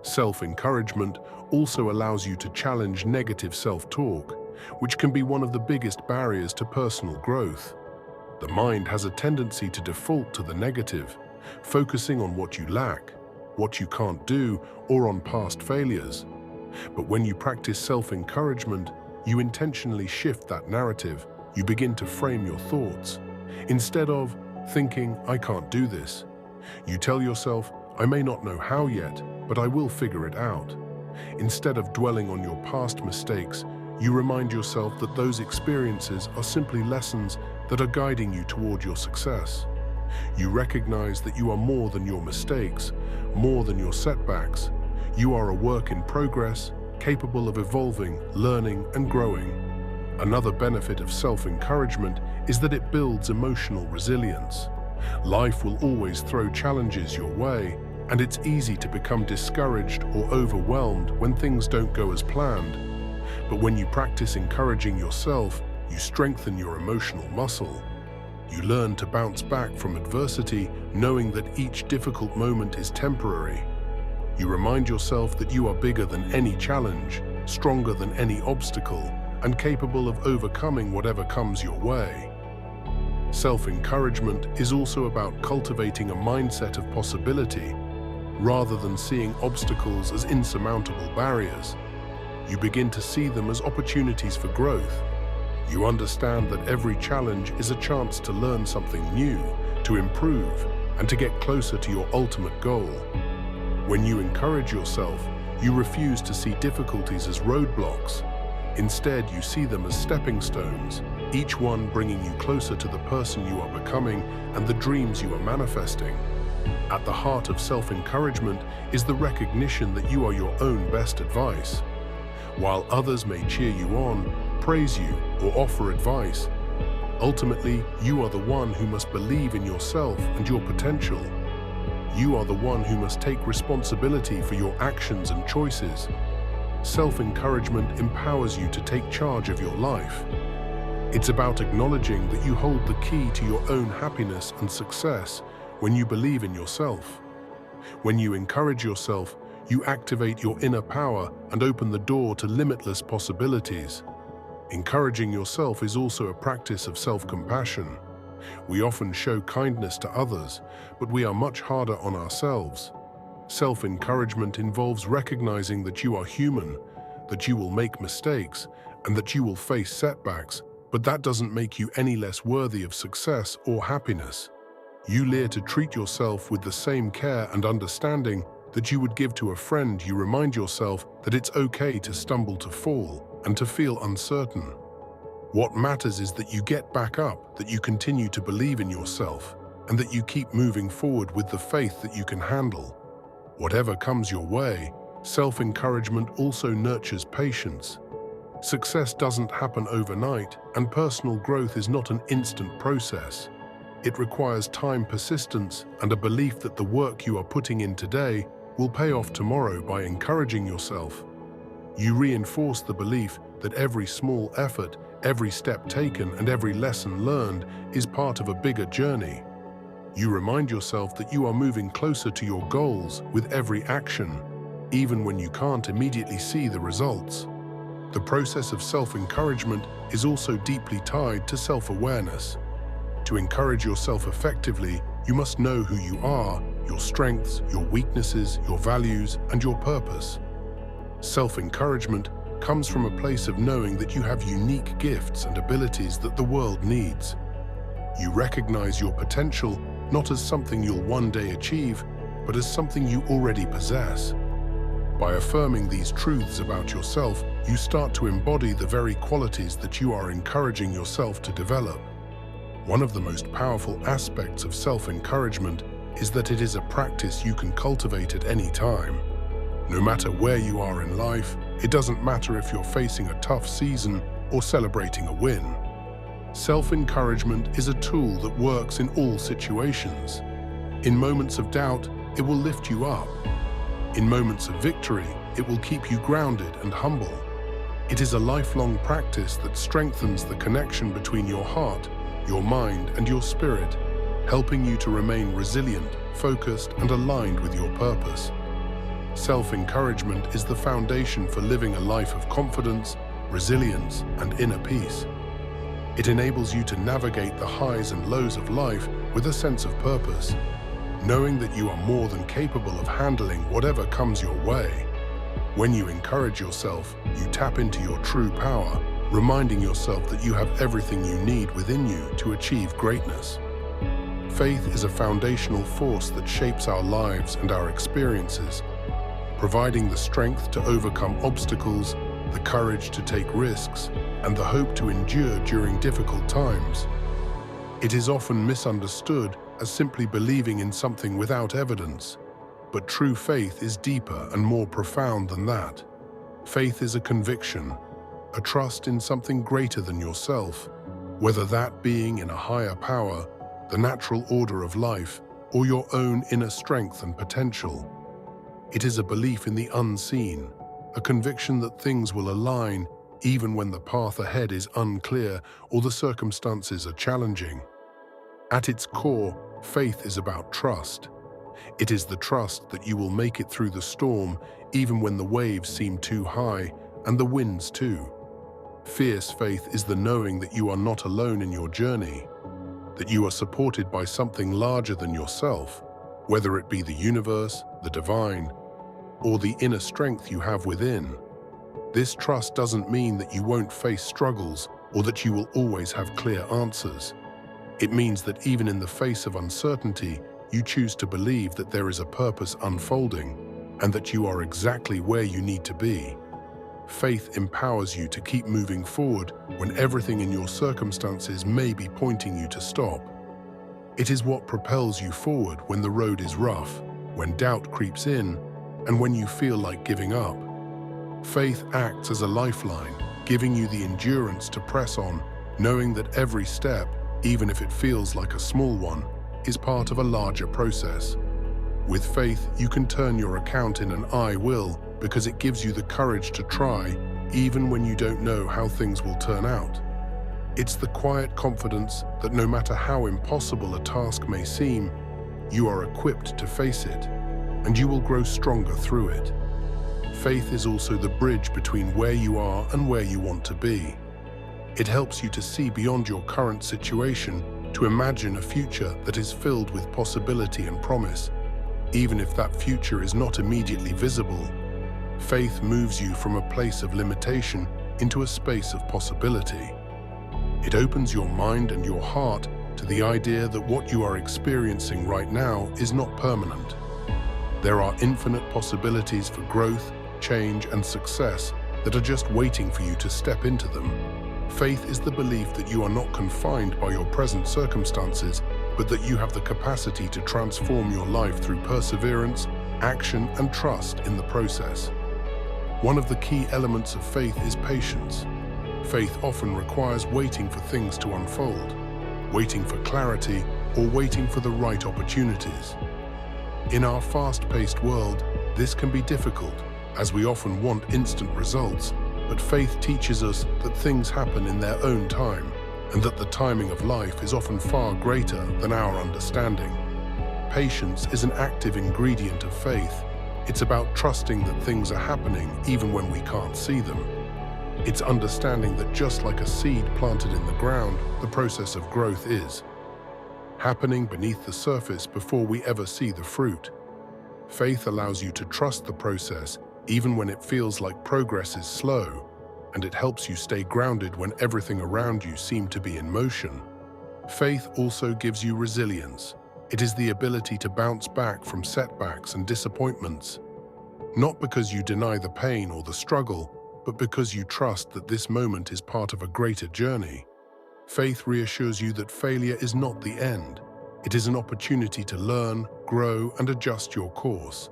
Self-encouragement also allows you to challenge negative self-talk, which can be one of the biggest barriers to personal growth. The mind has a tendency to default to the negative, focusing on what you lack, what you can't do, or on past failures. But when you practice self-encouragement, you intentionally shift that narrative. You begin to frame your thoughts. Instead of thinking, "I can't do this," you tell yourself, "I may not know how yet, but I will figure it out." Instead of dwelling on your past mistakes, you remind yourself that those experiences are simply lessons that are guiding you toward your success. You recognize that you are more than your mistakes, more than your setbacks. You are a work in progress, capable of evolving, learning, and growing. Another benefit of self-encouragement is that it builds emotional resilience. Life will always throw challenges your way, and it's easy to become discouraged or overwhelmed when things don't go as planned. But when you practice encouraging yourself, you strengthen your emotional muscle. You learn to bounce back from adversity, knowing that each difficult moment is temporary. You remind yourself that you are bigger than any challenge, stronger than any obstacle, and capable of overcoming whatever comes your way. Self-encouragement is also about cultivating a mindset of possibility. Rather than seeing obstacles as insurmountable barriers, you begin to see them as opportunities for growth. You understand that every challenge is a chance to learn something new, to improve, and to get closer to your ultimate goal. When you encourage yourself, you refuse to see difficulties as roadblocks. Instead, you see them as stepping stones, each one bringing you closer to the person you are becoming and the dreams you are manifesting. At the heart of self-encouragement is the recognition that you are your own best advice. While others may cheer you on, praise you, or offer advice, ultimately, you are the one who must believe in yourself and your potential. You are the one who must take responsibility for your actions and choices. Self-encouragement empowers you to take charge of your life. It's about acknowledging that you hold the key to your own happiness and success when you believe in yourself. When you encourage yourself, you activate your inner power and open the door to limitless possibilities. Encouraging yourself is also a practice of self-compassion. We often show kindness to others, but we are much harder on ourselves. Self-encouragement involves recognizing that you are human, that you will make mistakes, and that you will face setbacks, but that doesn't make you any less worthy of success or happiness. You learn to treat yourself with the same care and understanding that you would give to a friend. You remind yourself that it's okay to stumble, to fall, and to feel uncertain. What matters is that you get back up, that you continue to believe in yourself, and that you keep moving forward with the faith that you can handle whatever comes your way. Self-encouragement also nurtures patience. Success doesn't happen overnight, and personal growth is not an instant process. It requires time, persistence, and a belief that the work you are putting in today will pay off tomorrow. By encouraging yourself, you reinforce the belief that every small effort, every step taken, and every lesson learned is part of a bigger journey. You remind yourself that you are moving closer to your goals with every action, even when you can't immediately see the results. The process of self-encouragement is also deeply tied to self-awareness. To encourage yourself effectively, you must know who you are, your strengths, your weaknesses, your values, and your purpose. Self-encouragement comes from a place of knowing that you have unique gifts and abilities that the world needs. You recognize your potential not as something you'll one day achieve, but as something you already possess. By affirming these truths about yourself, you start to embody the very qualities that you are encouraging yourself to develop. One of the most powerful aspects of self-encouragement is that it is a practice you can cultivate at any time. No matter where you are in life, it doesn't matter if you're facing a tough season or celebrating a win. Self-encouragement is a tool that works in all situations. In moments of doubt, it will lift you up. In moments of victory, it will keep you grounded and humble. It is a lifelong practice that strengthens the connection between your heart, your mind, and your spirit, helping you to remain resilient, focused, and aligned with your purpose. Self-encouragement is the foundation for living a life of confidence, resilience, and inner peace. It enables you to navigate the highs and lows of life with a sense of purpose, knowing that you are more than capable of handling whatever comes your way. When you encourage yourself, you tap into your true power, reminding yourself that you have everything you need within you to achieve greatness. Faith is a foundational force that shapes our lives and our experiences, providing the strength to overcome obstacles, the courage to take risks, and the hope to endure during difficult times. It is often misunderstood as simply believing in something without evidence, but true faith is deeper and more profound than that. Faith is a conviction, a trust in something greater than yourself, whether that being in a higher power, the natural order of life, or your own inner strength and potential. It is a belief in the unseen, a conviction that things will align even when the path ahead is unclear or the circumstances are challenging. At its core, faith is about trust. It is the trust that you will make it through the storm even when the waves seem too high and the winds too. Fierce faith is the knowing that you are not alone in your journey, that you are supported by something larger than yourself, whether it be the universe, the divine, or the inner strength you have within. This trust doesn't mean that you won't face struggles or that you will always have clear answers. It means that even in the face of uncertainty, you choose to believe that there is a purpose unfolding and that you are exactly where you need to be. Faith empowers you to keep moving forward when everything in your circumstances may be pointing you to stop. It is what propels you forward when the road is rough, when doubt creeps in, and when you feel like giving up. Faith acts as a lifeline, giving you the endurance to press on, knowing that every step, even if it feels like a small one, is part of a larger process. With faith, you can turn your account in an I will because it gives you the courage to try, even when you don't know how things will turn out. It's the quiet confidence that no matter how impossible a task may seem, you are equipped to face it, and you will grow stronger through it. Faith is also the bridge between where you are and where you want to be. It helps you to see beyond your current situation, to imagine a future that is filled with possibility and promise, even if that future is not immediately visible. Faith moves you from a place of limitation into a space of possibility. It opens your mind and your heart to the idea that what you are experiencing right now is not permanent. There are infinite possibilities for growth, change, and success that are just waiting for you to step into them. Faith is the belief that you are not confined by your present circumstances, but that you have the capacity to transform your life through perseverance, action, and trust in the process. One of the key elements of faith is patience. Faith often requires waiting for things to unfold, waiting for clarity, or waiting for the right opportunities. In our fast-paced world, this can be difficult, as we often want instant results, but faith teaches us that things happen in their own time, and that the timing of life is often far greater than our understanding. Patience is an active ingredient of faith. It's about trusting that things are happening even when we can't see them. It's understanding that just like a seed planted in the ground, the process of growth is. happening beneath the surface before we ever see the fruit. Faith allows you to trust the process even when it feels like progress is slow, and it helps you stay grounded when everything around you seems to be in motion. Faith also gives you resilience. It is the ability to bounce back from setbacks and disappointments, not because you deny the pain or the struggle, but because you trust that this moment is part of a greater journey. Faith reassures you that failure is not the end. It is an opportunity to learn, grow, and adjust your course.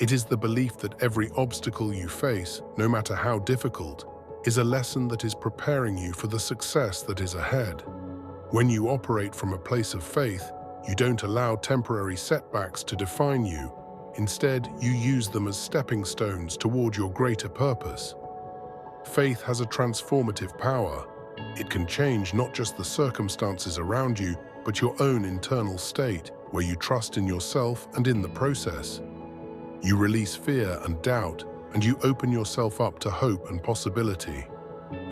It is the belief that every obstacle you face, no matter how difficult, is a lesson that is preparing you for the success that is ahead. When you operate from a place of faith, you don't allow temporary setbacks to define you. Instead, you use them as stepping stones toward your greater purpose. Faith has a transformative power. It can change not just the circumstances around you, but your own internal state, where you trust in yourself and in the process. You release fear and doubt, and you open yourself up to hope and possibility.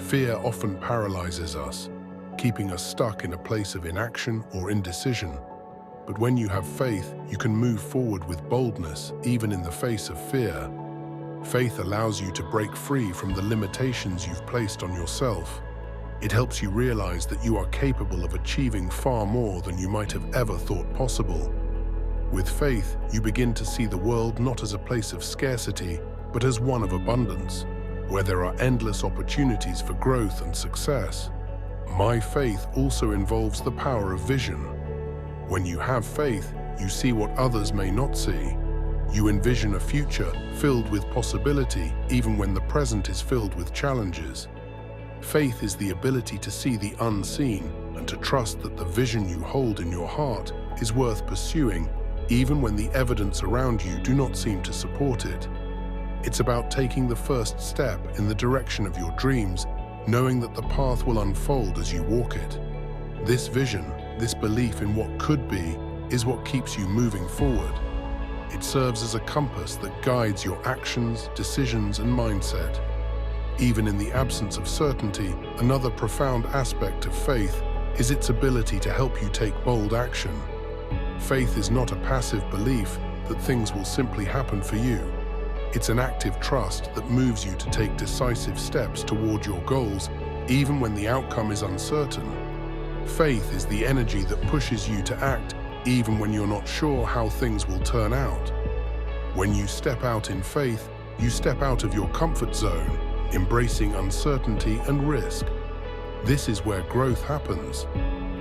Fear often paralyzes us, keeping us stuck in a place of inaction or indecision. But when you have faith, you can move forward with boldness, even in the face of fear. Faith allows you to break free from the limitations you've placed on yourself. It helps you realize that you are capable of achieving far more than you might have ever thought possible. With faith, you begin to see the world not as a place of scarcity, but as one of abundance, where there are endless opportunities for growth and success. My faith also involves the power of vision. When you have faith, you see what others may not see. You envision a future filled with possibility, even when the present is filled with challenges. Faith is the ability to see the unseen and to trust that the vision you hold in your heart is worth pursuing, even when the evidence around you do not seem to support it. It's about taking the first step in the direction of your dreams, knowing that the path will unfold as you walk it. This vision, this belief in what could be, is what keeps you moving forward. It serves as a compass that guides your actions, decisions, and mindset. Even in the absence of certainty, another profound aspect of faith is its ability to help you take bold action. Faith is not a passive belief that things will simply happen for you. It's an active trust that moves you to take decisive steps toward your goals, even when the outcome is uncertain. Faith is the energy that pushes you to act, even when you're not sure how things will turn out. When you step out in faith, you step out of your comfort zone, embracing uncertainty and risk. This is where growth happens.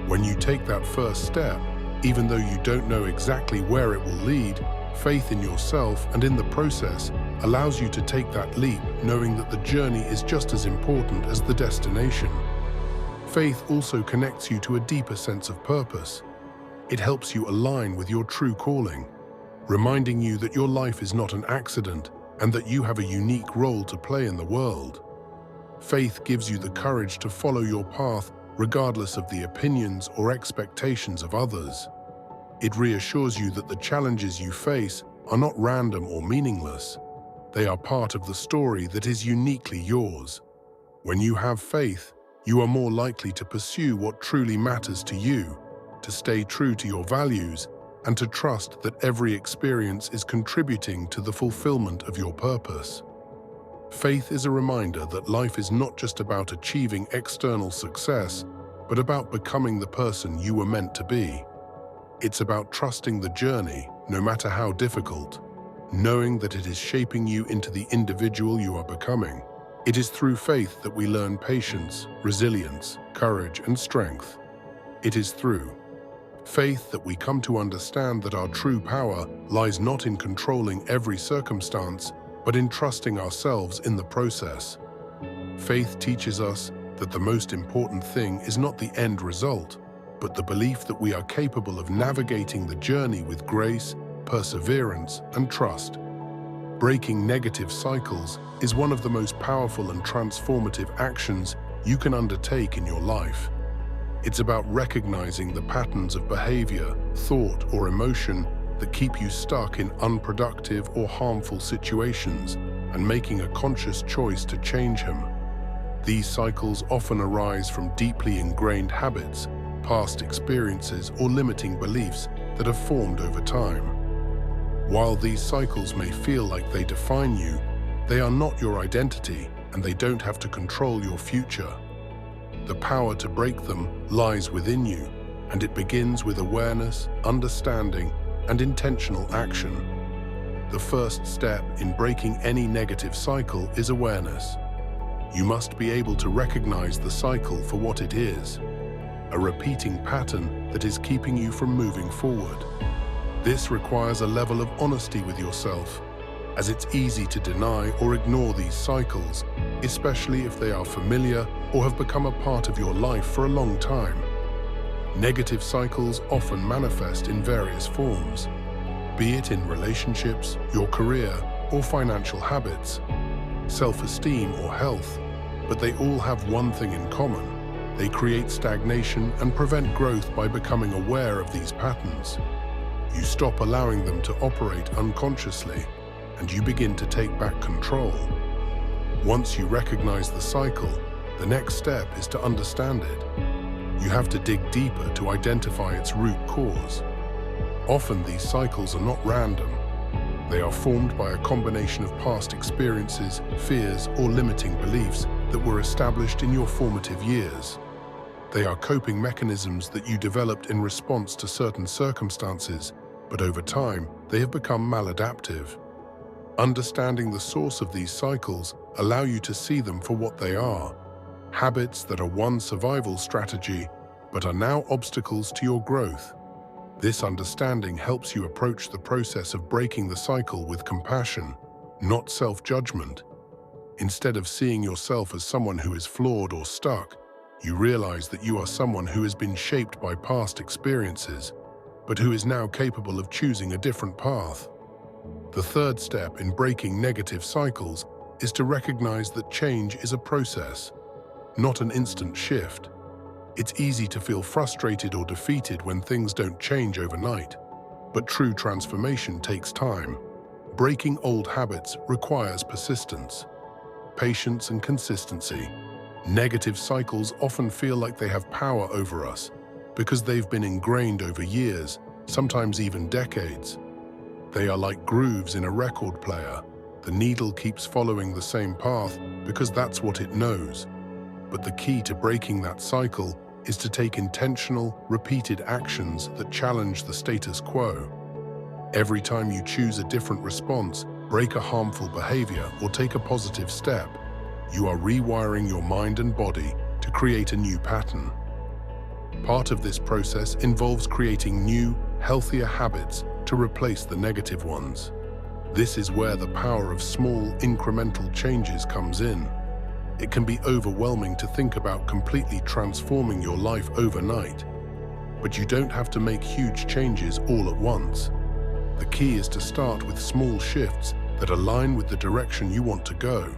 When you take that first step, even though you don't know exactly where it will lead, faith in yourself and in the process allows you to take that leap, knowing that the journey is just as important as the destination. Faith also connects you to a deeper sense of purpose. It helps you align with your true calling, reminding you that your life is not an accident and that you have a unique role to play in the world. Faith gives you the courage to follow your path regardless of the opinions or expectations of others. It reassures you that the challenges you face are not random or meaningless. They are part of the story that is uniquely yours. When you have faith, you are more likely to pursue what truly matters to you, to stay true to your values, and to trust that every experience is contributing to the fulfillment of your purpose. Faith is a reminder that life is not just about achieving external success, but about becoming the person you were meant to be. It's about trusting the journey, no matter how difficult, knowing that it is shaping you into the individual you are becoming. It is through faith that we learn patience, resilience, courage, and strength. It is through faith that we come to understand that our true power lies not in controlling every circumstance, but in trusting ourselves in the process. Faith teaches us that the most important thing is not the end result, but the belief that we are capable of navigating the journey with grace, perseverance, and trust. Breaking negative cycles is one of the most powerful and transformative actions you can undertake in your life. It's about recognizing the patterns of behavior, thought, or emotion that keep you stuck in unproductive or harmful situations and making a conscious choice to change them. These cycles often arise from deeply ingrained habits, past experiences or limiting beliefs that have formed over time. While these cycles may feel like they define you, they are not your identity and they don't have to control your future. The power to break them lies within you, and it begins with awareness, understanding, and intentional action. The first step in breaking any negative cycle is awareness. You must be able to recognize the cycle for what it is, a repeating pattern that is keeping you from moving forward. This requires a level of honesty with yourself, as it's easy to deny or ignore these cycles, especially if they are familiar or have become a part of your life for a long time. Negative cycles often manifest in various forms, be it in relationships, your career, or financial habits, self-esteem or health, but they all have one thing in common. They create stagnation and prevent growth by becoming aware of these patterns. You stop allowing them to operate unconsciously, and you begin to take back control. Once you recognize the cycle, the next step is to understand it. You have to dig deeper to identify its root cause. Often these cycles are not random. They are formed by a combination of past experiences, fears, or limiting beliefs that were established in your formative years. They are coping mechanisms that you developed in response to certain circumstances, but over time, they have become maladaptive. Understanding the source of these cycles allow you to see them for what they are, habits that are one survival strategy, but are now obstacles to your growth. This understanding helps you approach the process of breaking the cycle with compassion, not self-judgment. Instead of seeing yourself as someone who is flawed or stuck, you realize that you are someone who has been shaped by past experiences, but who is now capable of choosing a different path. The third step in breaking negative cycles is to recognize that change is a process, not an instant shift. It's easy to feel frustrated or defeated when things don't change overnight, but true transformation takes time. Breaking old habits requires persistence, patience, and consistency. Negative cycles often feel like they have power over us because they've been ingrained over years, sometimes even decades. They are like grooves in a record player. The needle keeps following the same path because that's what it knows. But the key to breaking that cycle is to take intentional, repeated actions that challenge the status quo. Every time you choose a different response, break a harmful behavior, or take a positive step, you are rewiring your mind and body to create a new pattern. Part of this process involves creating new, healthier habits to replace the negative ones. This is where the power of small, incremental changes comes in. It can be overwhelming to think about completely transforming your life overnight, but you don't have to make huge changes all at once. The key is to start with small shifts that align with the direction you want to go.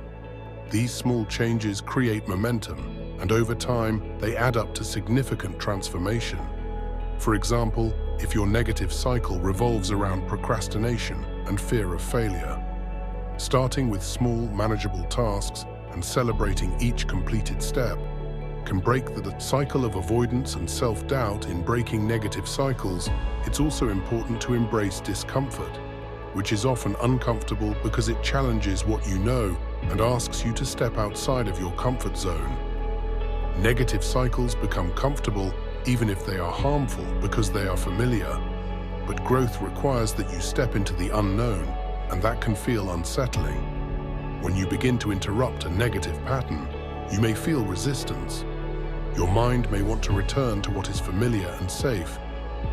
These small changes create momentum, and over time, they add up to significant transformation. For example, if your negative cycle revolves around procrastination and fear of failure, starting with small, manageable tasks and celebrating each completed step can break the cycle of avoidance and self-doubt. In breaking negative cycles, it's also important to embrace discomfort, which is often uncomfortable because it challenges what you know and asks you to step outside of your comfort zone. Negative cycles become comfortable even if they are harmful because they are familiar, but growth requires that you step into the unknown, and that can feel unsettling. When you begin to interrupt a negative pattern, you may feel resistance. Your mind may want to return to what is familiar and safe,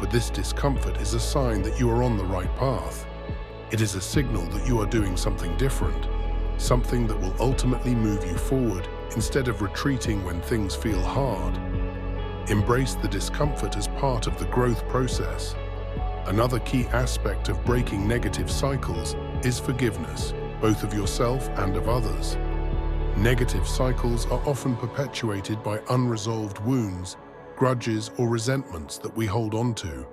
but this discomfort is a sign that you are on the right path. It is a signal that you are doing something different, something that will ultimately move you forward instead of retreating when things feel hard. Embrace the discomfort as part of the growth process. Another key aspect of breaking negative cycles is forgiveness, both of yourself and of others. Negative cycles are often perpetuated by unresolved wounds, grudges, or resentments that we hold on to.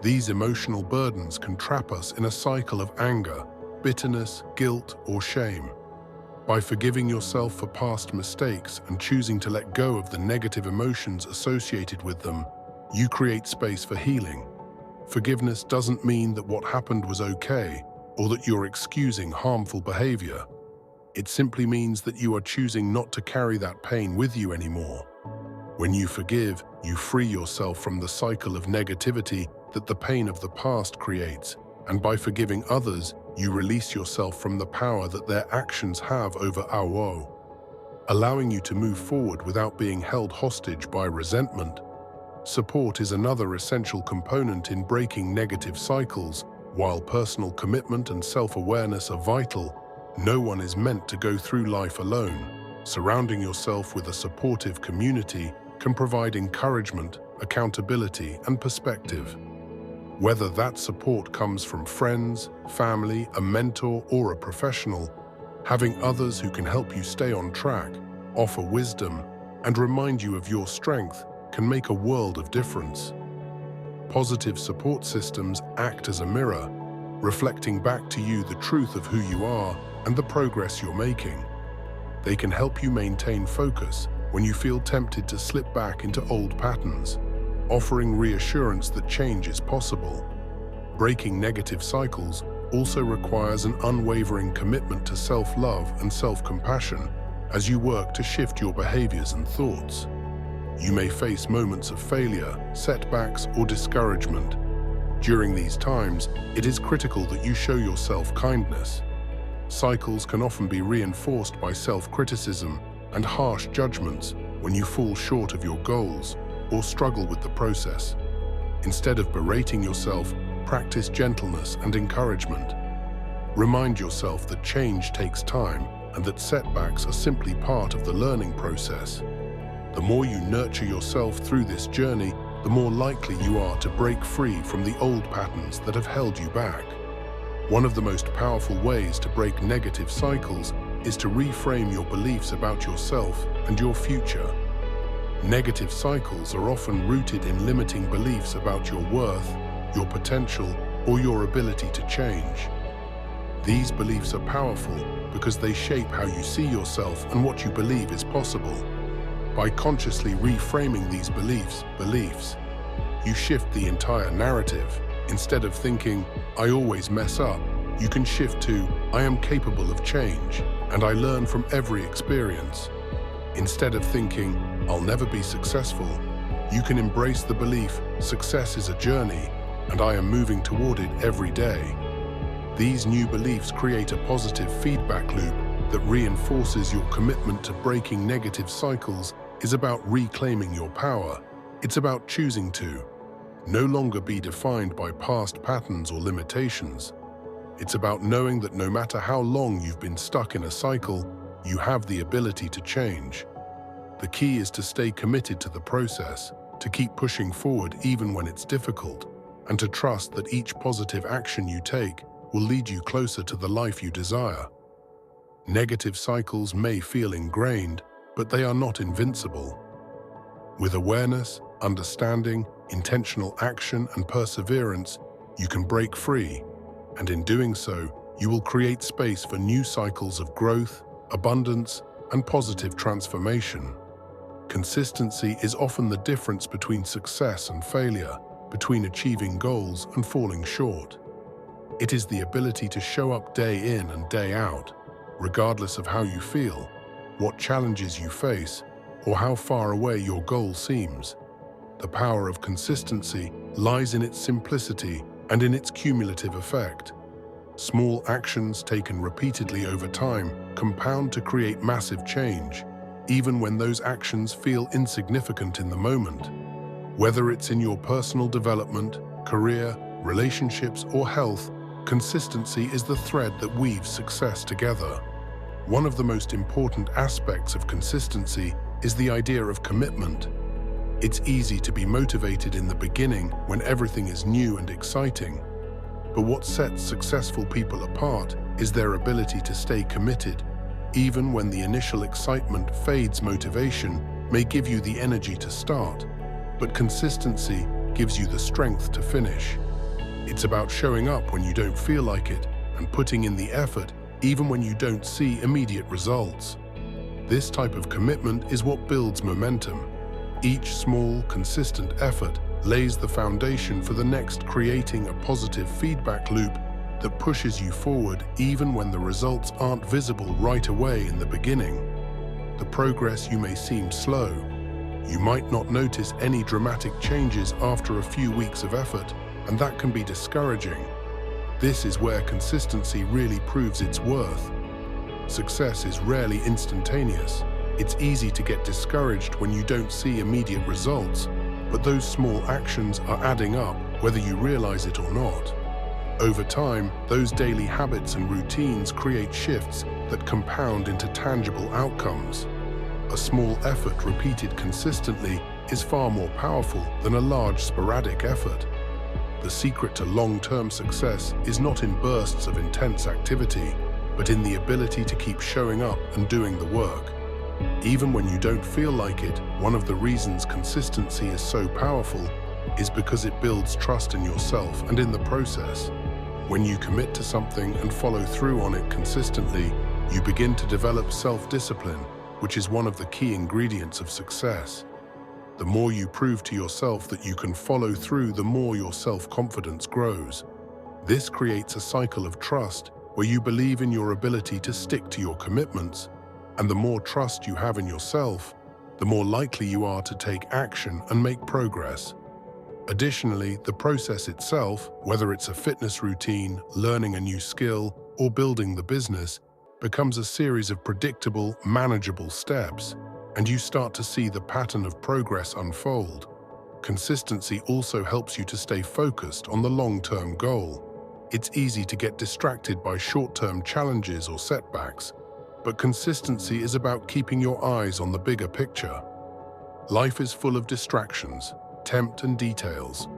These emotional burdens can trap us in a cycle of anger, bitterness, guilt, or shame. By forgiving yourself for past mistakes and choosing to let go of the negative emotions associated with them, You create space for healing. Forgiveness doesn't mean that what happened was okay or that you're excusing harmful behavior. It simply means that you are choosing not to carry that pain with you anymore. When you forgive, you free yourself from the cycle of negativity that the pain of the past creates, and by forgiving others, you release yourself from the power that their actions have over our woe, allowing you to move forward without being held hostage by resentment. Support is another essential component in breaking negative cycles. While personal commitment and self-awareness are vital, no one is meant to go through life alone. Surrounding yourself with a supportive community can provide encouragement, accountability, and perspective. Whether that support comes from friends, family, a mentor, or a professional, having others who can help you stay on track, offer wisdom, and remind you of your strength can make a world of difference. Positive support systems act as a mirror, reflecting back to you the truth of who you are and the progress you're making. They can help you maintain focus when you feel tempted to slip back into old patterns, offering reassurance that change is possible. Breaking negative cycles also requires an unwavering commitment to self-love and self-compassion as you work to shift your behaviors and thoughts. You may face moments of failure, setbacks, or discouragement. During these times, it is critical that you show yourself kindness. Cycles can often be reinforced by self-criticism and harsh judgments when you fall short of your goals or struggle with the process. Instead of berating yourself, practice gentleness and encouragement. Remind yourself that change takes time and that setbacks are simply part of the learning process. The more you nurture yourself through this journey, the more likely you are to break free from the old patterns that have held you back. One of the most powerful ways to break negative cycles is to reframe your beliefs about yourself and your future. Negative cycles are often rooted in limiting beliefs about your worth, your potential, or your ability to change. These beliefs are powerful because they shape how you see yourself and what you believe is possible. By consciously reframing these beliefs, you shift the entire narrative. Instead of thinking, "I always mess up," you can shift to, "I am capable of change, and I learn from every experience." Instead of thinking, "I'll never be successful," you can embrace the belief, "Success is a journey, and I am moving toward it every day." These new beliefs create a positive feedback loop that reinforces your commitment to breaking negative cycles. Is about reclaiming your power. It's about choosing to no longer be defined by past patterns or limitations. It's about knowing that no matter how long you've been stuck in a cycle, you have the ability to change. The key is to stay committed to the process, to keep pushing forward even when it's difficult, and to trust that each positive action you take will lead you closer to the life you desire. Negative cycles may feel ingrained, but they are not invincible. With awareness, understanding, intentional action, and perseverance, you can break free, and in doing so, you will create space for new cycles of growth, abundance, and positive transformation. Consistency is often the difference between success and failure, between achieving goals and falling short. It is the ability to show up day in and day out, regardless of how you feel, what challenges you face, or how far away your goal seems. The power of consistency lies in its simplicity and in its cumulative effect. Small actions taken repeatedly over time compound to create massive change, even when those actions feel insignificant in the moment. Whether it's in your personal development, career, relationships, or health, consistency is the thread that weaves success together. One of the most important aspects of consistency is the idea of commitment. It's easy to be motivated in the beginning when everything is new and exciting. But what sets successful people apart is their ability to stay committed. Even when the initial excitement fades, motivation may give you the energy to start, but consistency gives you the strength to finish. It's about showing up when you don't feel like it and putting in the effort even when you don't see immediate results. This type of commitment is what builds momentum. Each small, consistent effort lays the foundation for the next, creating a positive feedback loop that pushes you forward even when the results aren't visible right away in the beginning. The progress you may seem slow. You might not notice any dramatic changes after a few weeks of effort, and that can be discouraging. This is where consistency really proves its worth. Success is rarely instantaneous. It's easy to get discouraged when you don't see immediate results, but those small actions are adding up whether you realize it or not. Over time, those daily habits and routines create shifts that compound into tangible outcomes. A small effort repeated consistently is far more powerful than a large sporadic effort. The secret to long-term success is not in bursts of intense activity, but in the ability to keep showing up and doing the work. Even when you don't feel like it, one of the reasons consistency is so powerful is because it builds trust in yourself and in the process. When you commit to something and follow through on it consistently, you begin to develop self-discipline, which is one of the key ingredients of success. The more you prove to yourself that you can follow through, the more your self-confidence grows. This creates a cycle of trust where you believe in your ability to stick to your commitments, and the more trust you have in yourself, the more likely you are to take action and make progress. Additionally, the process itself, whether it's a fitness routine, learning a new skill, or building the business, becomes a series of predictable, manageable steps, and you start to see the pattern of progress unfold. Consistency also helps you to stay focused on the long-term goal. It's easy to get distracted by short-term challenges or setbacks, but consistency is about keeping your eyes on the bigger picture. Life is full of distractions, tempt and details.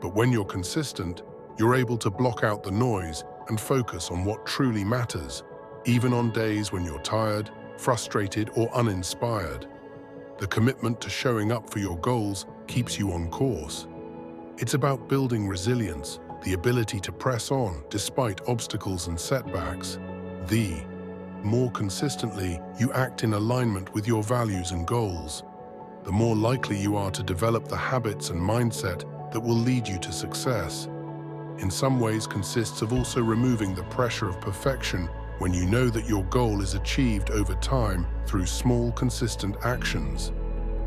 But when you're consistent, you're able to block out the noise and focus on what truly matters, even on days when you're tired, frustrated, or uninspired. The commitment to showing up for your goals keeps you on course. It's about building resilience, the ability to press on despite obstacles and setbacks. The more consistently you act in alignment with your values and goals, the more likely you are to develop the habits and mindset that will lead you to success. In some ways, consists of also removing the pressure of perfection when you know that your goal is achieved over time through small, consistent actions.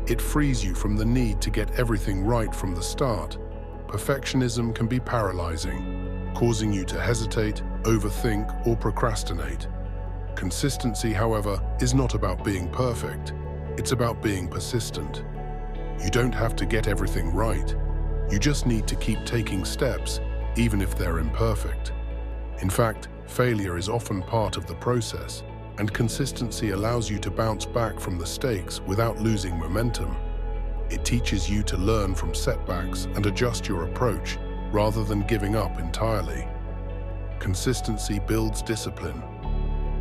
It frees you from the need to get everything right from the start. Perfectionism can be paralyzing, causing you to hesitate, overthink, or procrastinate. Consistency, however, is not about being perfect. It's about being persistent. You don't have to get everything right. You just need to keep taking steps, even if they're imperfect. In fact, failure is often part of the process, and consistency allows you to bounce back from the mistakes without losing momentum. It teaches you to learn from setbacks and adjust your approach, rather than giving up entirely. Consistency builds discipline.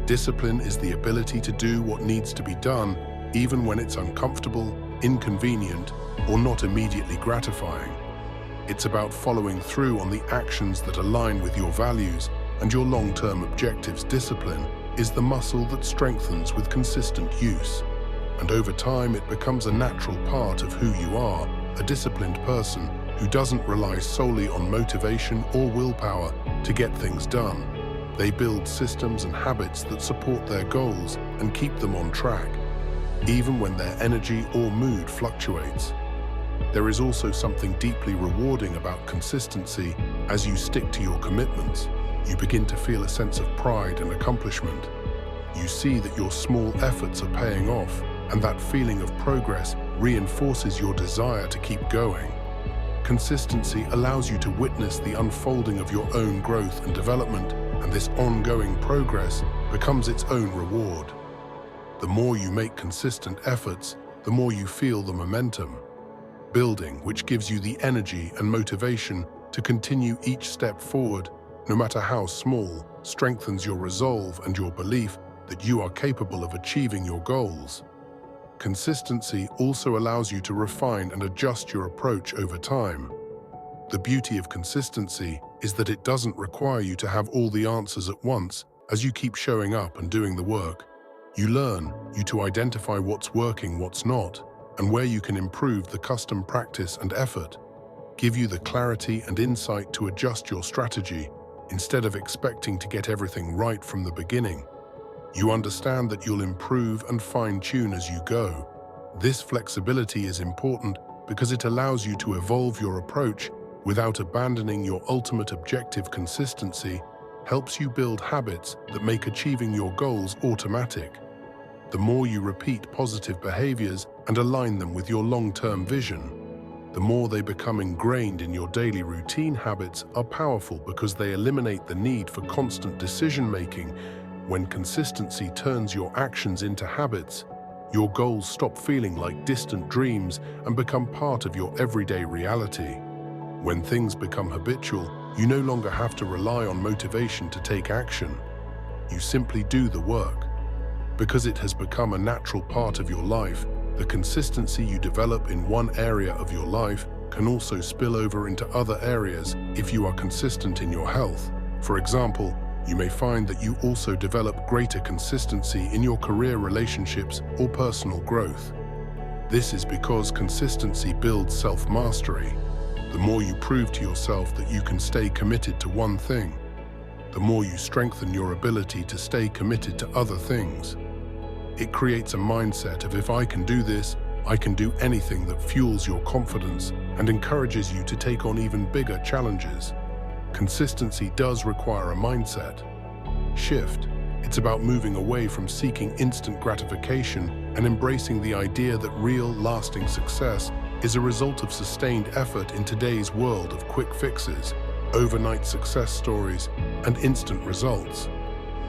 Discipline is the ability to do what needs to be done, even when it's uncomfortable, inconvenient, or not immediately gratifying. It's about following through on the actions that align with your values and your long-term objectives. Discipline is the muscle that strengthens with consistent use, and over time it becomes a natural part of who you are, a disciplined person who doesn't rely solely on motivation or willpower to get things done. They build systems and habits that support their goals and keep them on track, even when their energy or mood fluctuates. There is also something deeply rewarding about consistency. As you stick to your commitments, you begin to feel a sense of pride and accomplishment. You see that your small efforts are paying off, and that feeling of progress reinforces your desire to keep going. Consistency allows you to witness the unfolding of your own growth and development, and this ongoing progress becomes its own reward. The more you make consistent efforts, the more you feel the momentum building, which gives you the energy and motivation to continue each step forward, no matter how small, strengthens your resolve and your belief that you are capable of achieving your goals. Consistency also allows you to refine and adjust your approach over time. The beauty of consistency is that it doesn't require you to have all the answers at once. As you keep showing up and doing the work, you learn to identify what's working, what's not, and where you can improve the custom practice and effort. give you the clarity and insight to adjust your strategy instead of expecting to get everything right from the beginning. You understand that you'll improve and fine-tune as you go. This flexibility is important because it allows you to evolve your approach without abandoning your ultimate objective. Consistency helps you build habits that make achieving your goals automatic. The more you repeat positive behaviors and align them with your long-term vision, the more they become ingrained in your daily routine. Habits are powerful because they eliminate the need for constant decision-making. When consistency turns your actions into habits, your goals stop feeling like distant dreams and become part of your everyday reality. When things become habitual, you no longer have to rely on motivation to take action. You simply do the work. Because it has become a natural part of your life, the consistency you develop in one area of your life can also spill over into other areas if you are consistent in your health. For example, you may find that you also develop greater consistency in your career, relationships, or personal growth. This is because consistency builds self-mastery. The more you prove to yourself that you can stay committed to one thing, the more you strengthen your ability to stay committed to other things. It creates a mindset of "if I can do this, I can do anything," that fuels your confidence and encourages you to take on even bigger challenges. Consistency does require a mindset shift. It's about moving away from seeking instant gratification and embracing the idea that real, lasting success is a result of sustained effort in today's world of quick fixes, overnight success stories, and instant results.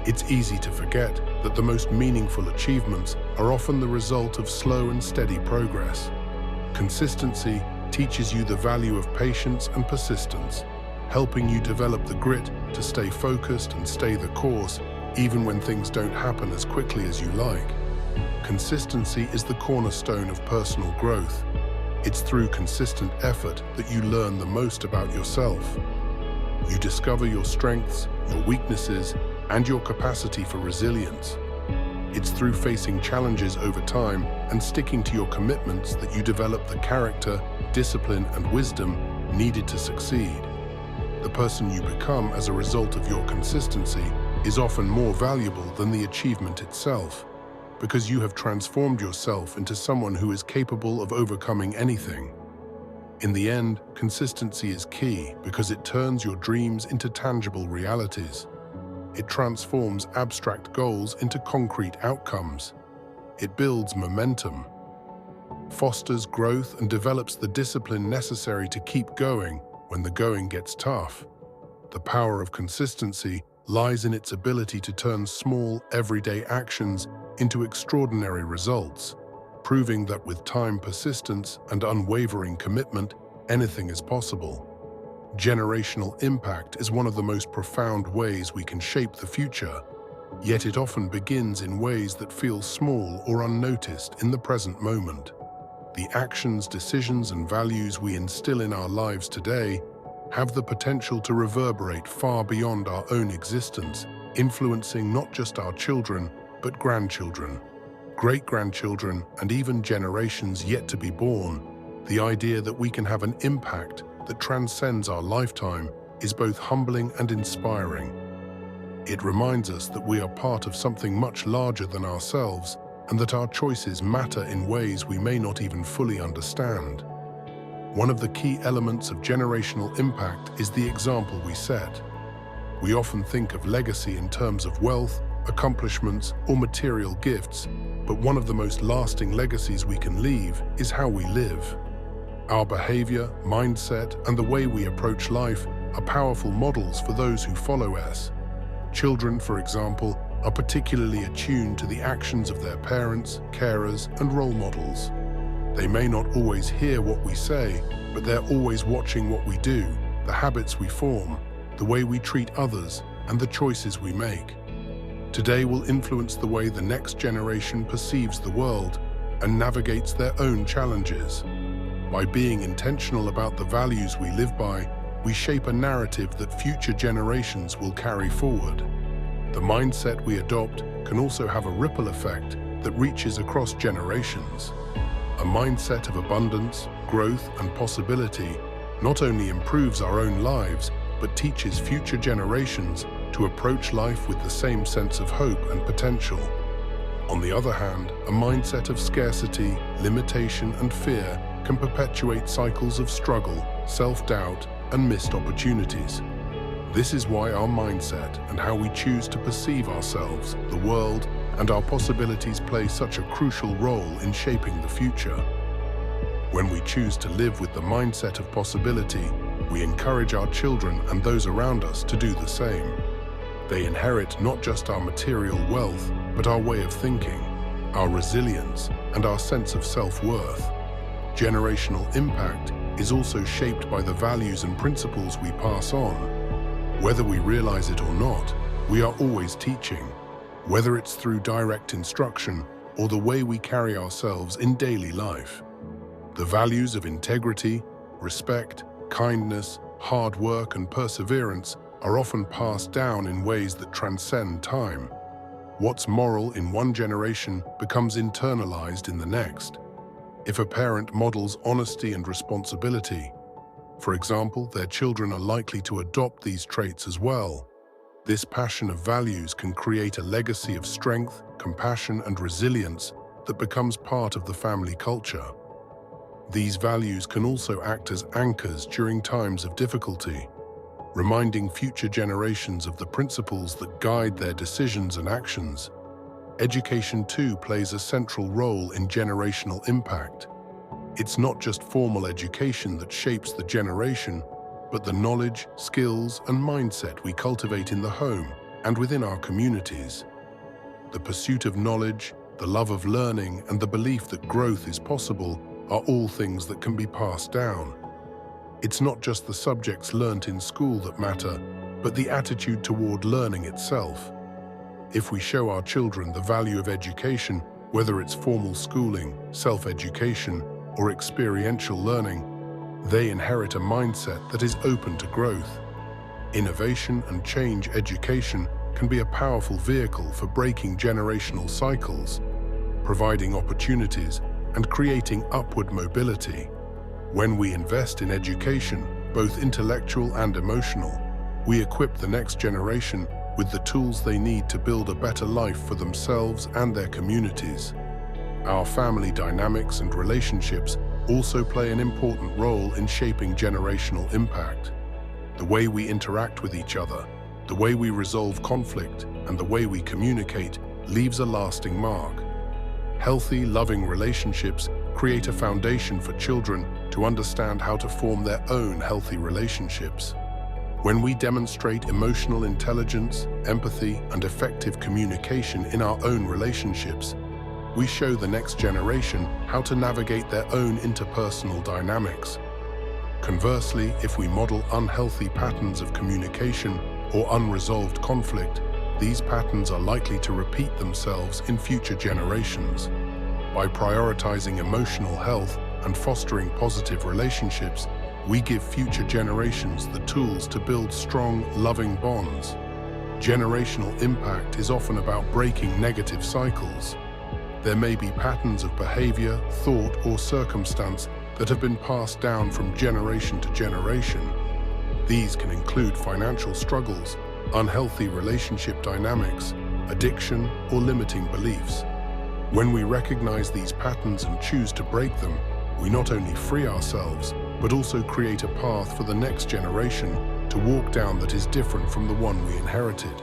It's easy to forget that the most meaningful achievements are often the result of slow and steady progress. Consistency teaches you the value of patience and persistence, helping you develop the grit to stay focused and stay the course, even when things don't happen as quickly as you like. Consistency is the cornerstone of personal growth. It's through consistent effort that you learn the most about yourself. You discover your strengths, your weaknesses, and your capacity for resilience. It's through facing challenges over time and sticking to your commitments that you develop the character, discipline, and wisdom needed to succeed. The person you become as a result of your consistency is often more valuable than the achievement itself, because you have transformed yourself into someone who is capable of overcoming anything. In the end, consistency is key because it turns your dreams into tangible realities. It transforms abstract goals into concrete outcomes. It builds momentum, fosters growth, and develops the discipline necessary to keep going when the going gets tough. The power of consistency lies in its ability to turn small, everyday actions into extraordinary results, proving that with time, persistence, and unwavering commitment, anything is possible. Generational impact is one of the most profound ways we can shape the future, yet it often begins in ways that feel small or unnoticed in the present moment. The actions, decisions, and values we instill in our lives today have the potential to reverberate far beyond our own existence, influencing not just our children, but grandchildren, great-grandchildren, and even generations yet to be born. The idea that we can have an impact that transcends our lifetime is both humbling and inspiring. It reminds us that we are part of something much larger than ourselves, and that our choices matter in ways we may not even fully understand. One of the key elements of generational impact is the example we set. We often think of legacy in terms of wealth, accomplishments, or material gifts, but one of the most lasting legacies we can leave is how we live. Our behavior, mindset, and the way we approach life are powerful models for those who follow us. Children, for example, are particularly attuned to the actions of their parents, carers, and role models. They may not always hear what we say, but they're always watching what we do, the habits we form, the way we treat others, and the choices we make. Today will influence the way the next generation perceives the world and navigates their own challenges. By being intentional about the values we live by, we shape a narrative that future generations will carry forward. The mindset we adopt can also have a ripple effect that reaches across generations. A mindset of abundance, growth, and possibility not only improves our own lives, but teaches future generations to approach life with the same sense of hope and potential. On the other hand, a mindset of scarcity, limitation, and fear can perpetuate cycles of struggle, self-doubt, and missed opportunities. This is why our mindset and how we choose to perceive ourselves, the world, and our possibilities play such a crucial role in shaping the future. When we choose to live with the mindset of possibility, we encourage our children and those around us to do the same. They inherit not just our material wealth, but our way of thinking, our resilience, and our sense of self-worth. Generational impact is also shaped by the values and principles we pass on. Whether we realize it or not, we are always teaching, whether it's through direct instruction or the way we carry ourselves in daily life. The values of integrity, respect, kindness, hard work, and perseverance are often passed down in ways that transcend time. What's moral in one generation becomes internalized in the next. If a parent models honesty and responsibility, for example, their children are likely to adopt these traits as well. This passion of values can create a legacy of strength, compassion, and resilience that becomes part of the family culture. These values can also act as anchors during times of difficulty, reminding future generations of the principles that guide their decisions and actions. Education, too, plays a central role in generational impact. It's not just formal education that shapes the generation, but the knowledge, skills, and mindset we cultivate in the home and within our communities. The pursuit of knowledge, the love of learning, and the belief that growth is possible are all things that can be passed down. It's not just the subjects learnt in school that matter, but the attitude toward learning itself. If we show our children the value of education, whether it's formal schooling, self-education, or experiential learning, they inherit a mindset that is open to growth. Innovation and change education can be a powerful vehicle for breaking generational cycles, providing opportunities and creating upward mobility. When we invest in education, both intellectual and emotional, we equip the next generation with the tools they need to build a better life for themselves and their communities. Our family dynamics and relationships also play an important role in shaping generational impact. The way we interact with each other, the way we resolve conflict, and the way we communicate leaves a lasting mark. Healthy, loving relationships create a foundation for children to understand how to form their own healthy relationships. When we demonstrate emotional intelligence, empathy, and effective communication in our own relationships, we show the next generation how to navigate their own interpersonal dynamics. Conversely, if we model unhealthy patterns of communication or unresolved conflict, these patterns are likely to repeat themselves in future generations. By prioritizing emotional health and fostering positive relationships, we give future generations the tools to build strong, loving bonds. Generational impact is often about breaking negative cycles. There may be patterns of behavior, thought, or circumstance that have been passed down from generation to generation. These can include financial struggles, unhealthy relationship dynamics, addiction, or limiting beliefs. When we recognize these patterns and choose to break them, we not only free ourselves, but also create a path for the next generation to walk down that is different from the one we inherited.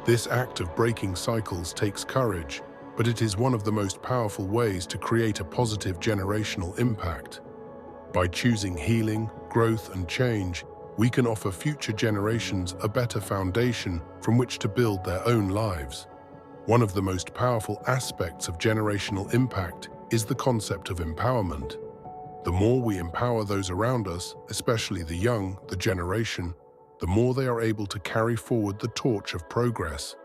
This act of breaking cycles takes courage, but it is one of the most powerful ways to create a positive generational impact. By choosing healing, growth, and change, we can offer future generations a better foundation from which to build their own lives. One of the most powerful aspects of generational impact is the concept of empowerment. The more we empower those around us, especially the young, the generation, the more they are able to carry forward the torch of progress.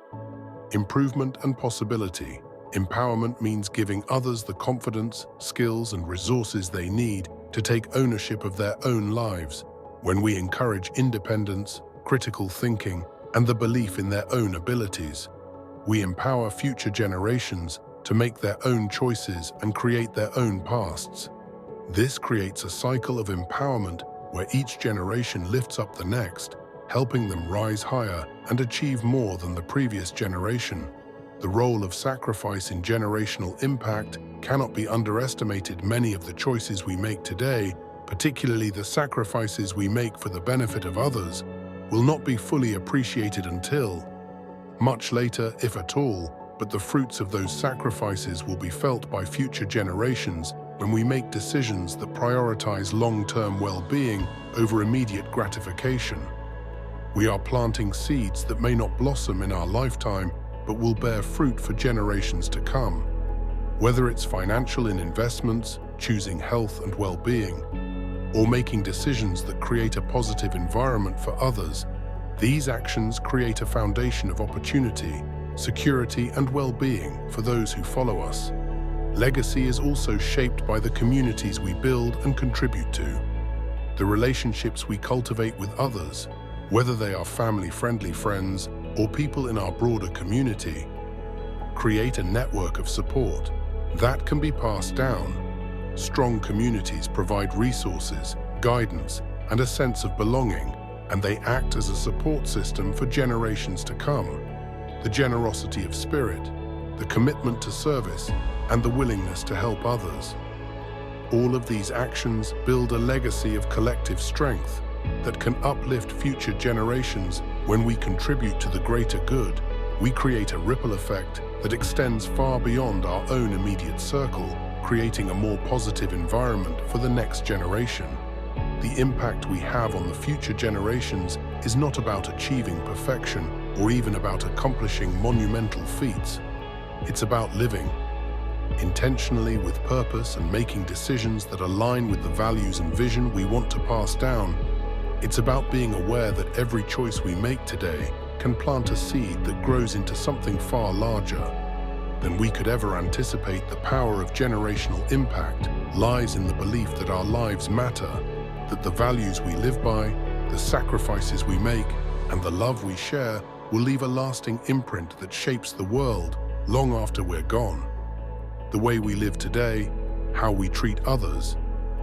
Improvement and possibility. Empowerment means giving others the confidence, skills, and resources they need to take ownership of their own lives. When we encourage independence, critical thinking, and the belief in their own abilities, we empower future generations to make their own choices and create their own pasts. This creates a cycle of empowerment where each generation lifts up the next, helping them rise higher and achieve more than the previous generation. The role of sacrifice in generational impact cannot be underestimated. Many of the choices we make today, particularly the sacrifices we make for the benefit of others, will not be fully appreciated until much later, if at all, but the fruits of those sacrifices will be felt by future generations when we make decisions that prioritize long-term well-being over immediate gratification. We are planting seeds that may not blossom in our lifetime, but will bear fruit for generations to come. Whether it's financial in investments, choosing health and well-being, or making decisions that create a positive environment for others, these actions create a foundation of opportunity, security, and well-being for those who follow us. Legacy is also shaped by the communities we build and contribute to. The relationships we cultivate with others, whether they are family-friendly friends or people in our broader community, create a network of support that can be passed down. Strong communities provide resources, guidance, and a sense of belonging, and they act as a support system for generations to come. The generosity of spirit, the commitment to service, and the willingness to help others. All of these actions build a legacy of collective strength that can uplift future generations. When we contribute to the greater good, we create a ripple effect that extends far beyond our own immediate circle, creating a more positive environment for the next generation. The impact we have on the future generations is not about achieving perfection or even about accomplishing monumental feats. It's about living intentionally with purpose and making decisions that align with the values and vision we want to pass down. It's about being aware that every choice we make today can plant a seed that grows into something far larger than we could ever anticipate. The power of generational impact lies in the belief that our lives matter, that the values we live by, the sacrifices we make, and the love we share will leave a lasting imprint that shapes the world long after we're gone. The way we live today, how we treat others,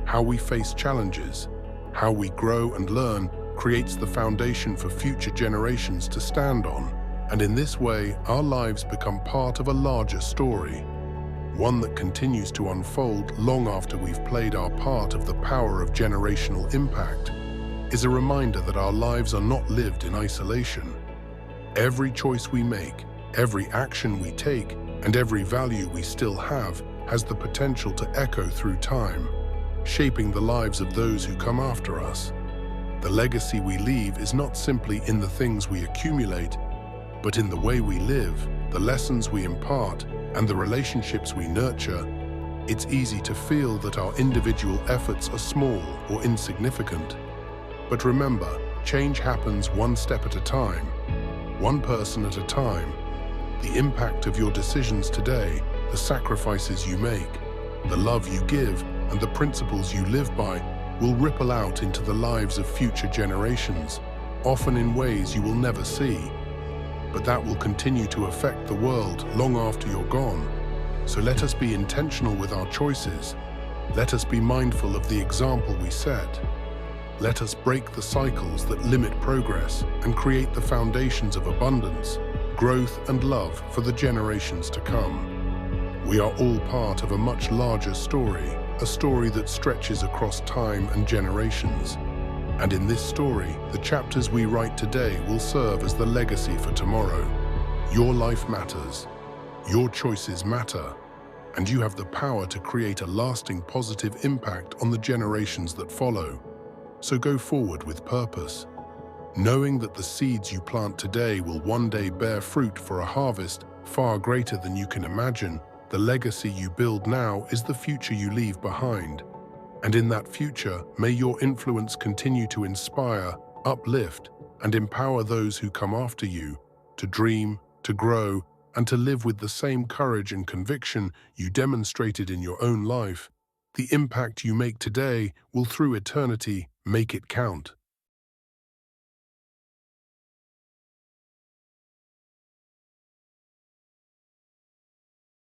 how we face challenges, how we grow and learn creates the foundation for future generations to stand on. And in this way, our lives become part of a larger story, one that continues to unfold long after we've played our part. Of the power of generational impact is a reminder that our lives are not lived in isolation. Every choice we make, every action we take, and every value we still have has the potential to echo through time, shaping the lives of those who come after us. The legacy we leave is not simply in the things we accumulate, but in the way we live, the lessons we impart, and the relationships we nurture. It's easy to feel that our individual efforts are small or insignificant. But remember, change happens one step at a time, one person at a time. The impact of your decisions today, the sacrifices you make, the love you give, and the principles you live by will ripple out into the lives of future generations, often in ways you will never see. But that will continue to affect the world long after you're gone. So let us be intentional with our choices. Let us be mindful of the example we set. Let us break the cycles that limit progress and create the foundations of abundance, growth, and love for the generations to come. We are all part of a much larger story, a story that stretches across time and generations. And in this story, the chapters we write today will serve as the legacy for tomorrow. Your life matters, your choices matter, and you have the power to create a lasting positive impact on the generations that follow. So go forward with purpose, knowing that the seeds you plant today will one day bear fruit for a harvest far greater than you can imagine. The legacy you build now is the future you leave behind. And in that future, may your influence continue to inspire, uplift, and empower those who come after you to dream, to grow, and to live with the same courage and conviction you demonstrated in your own life. The impact you make today will, through eternity, make it count.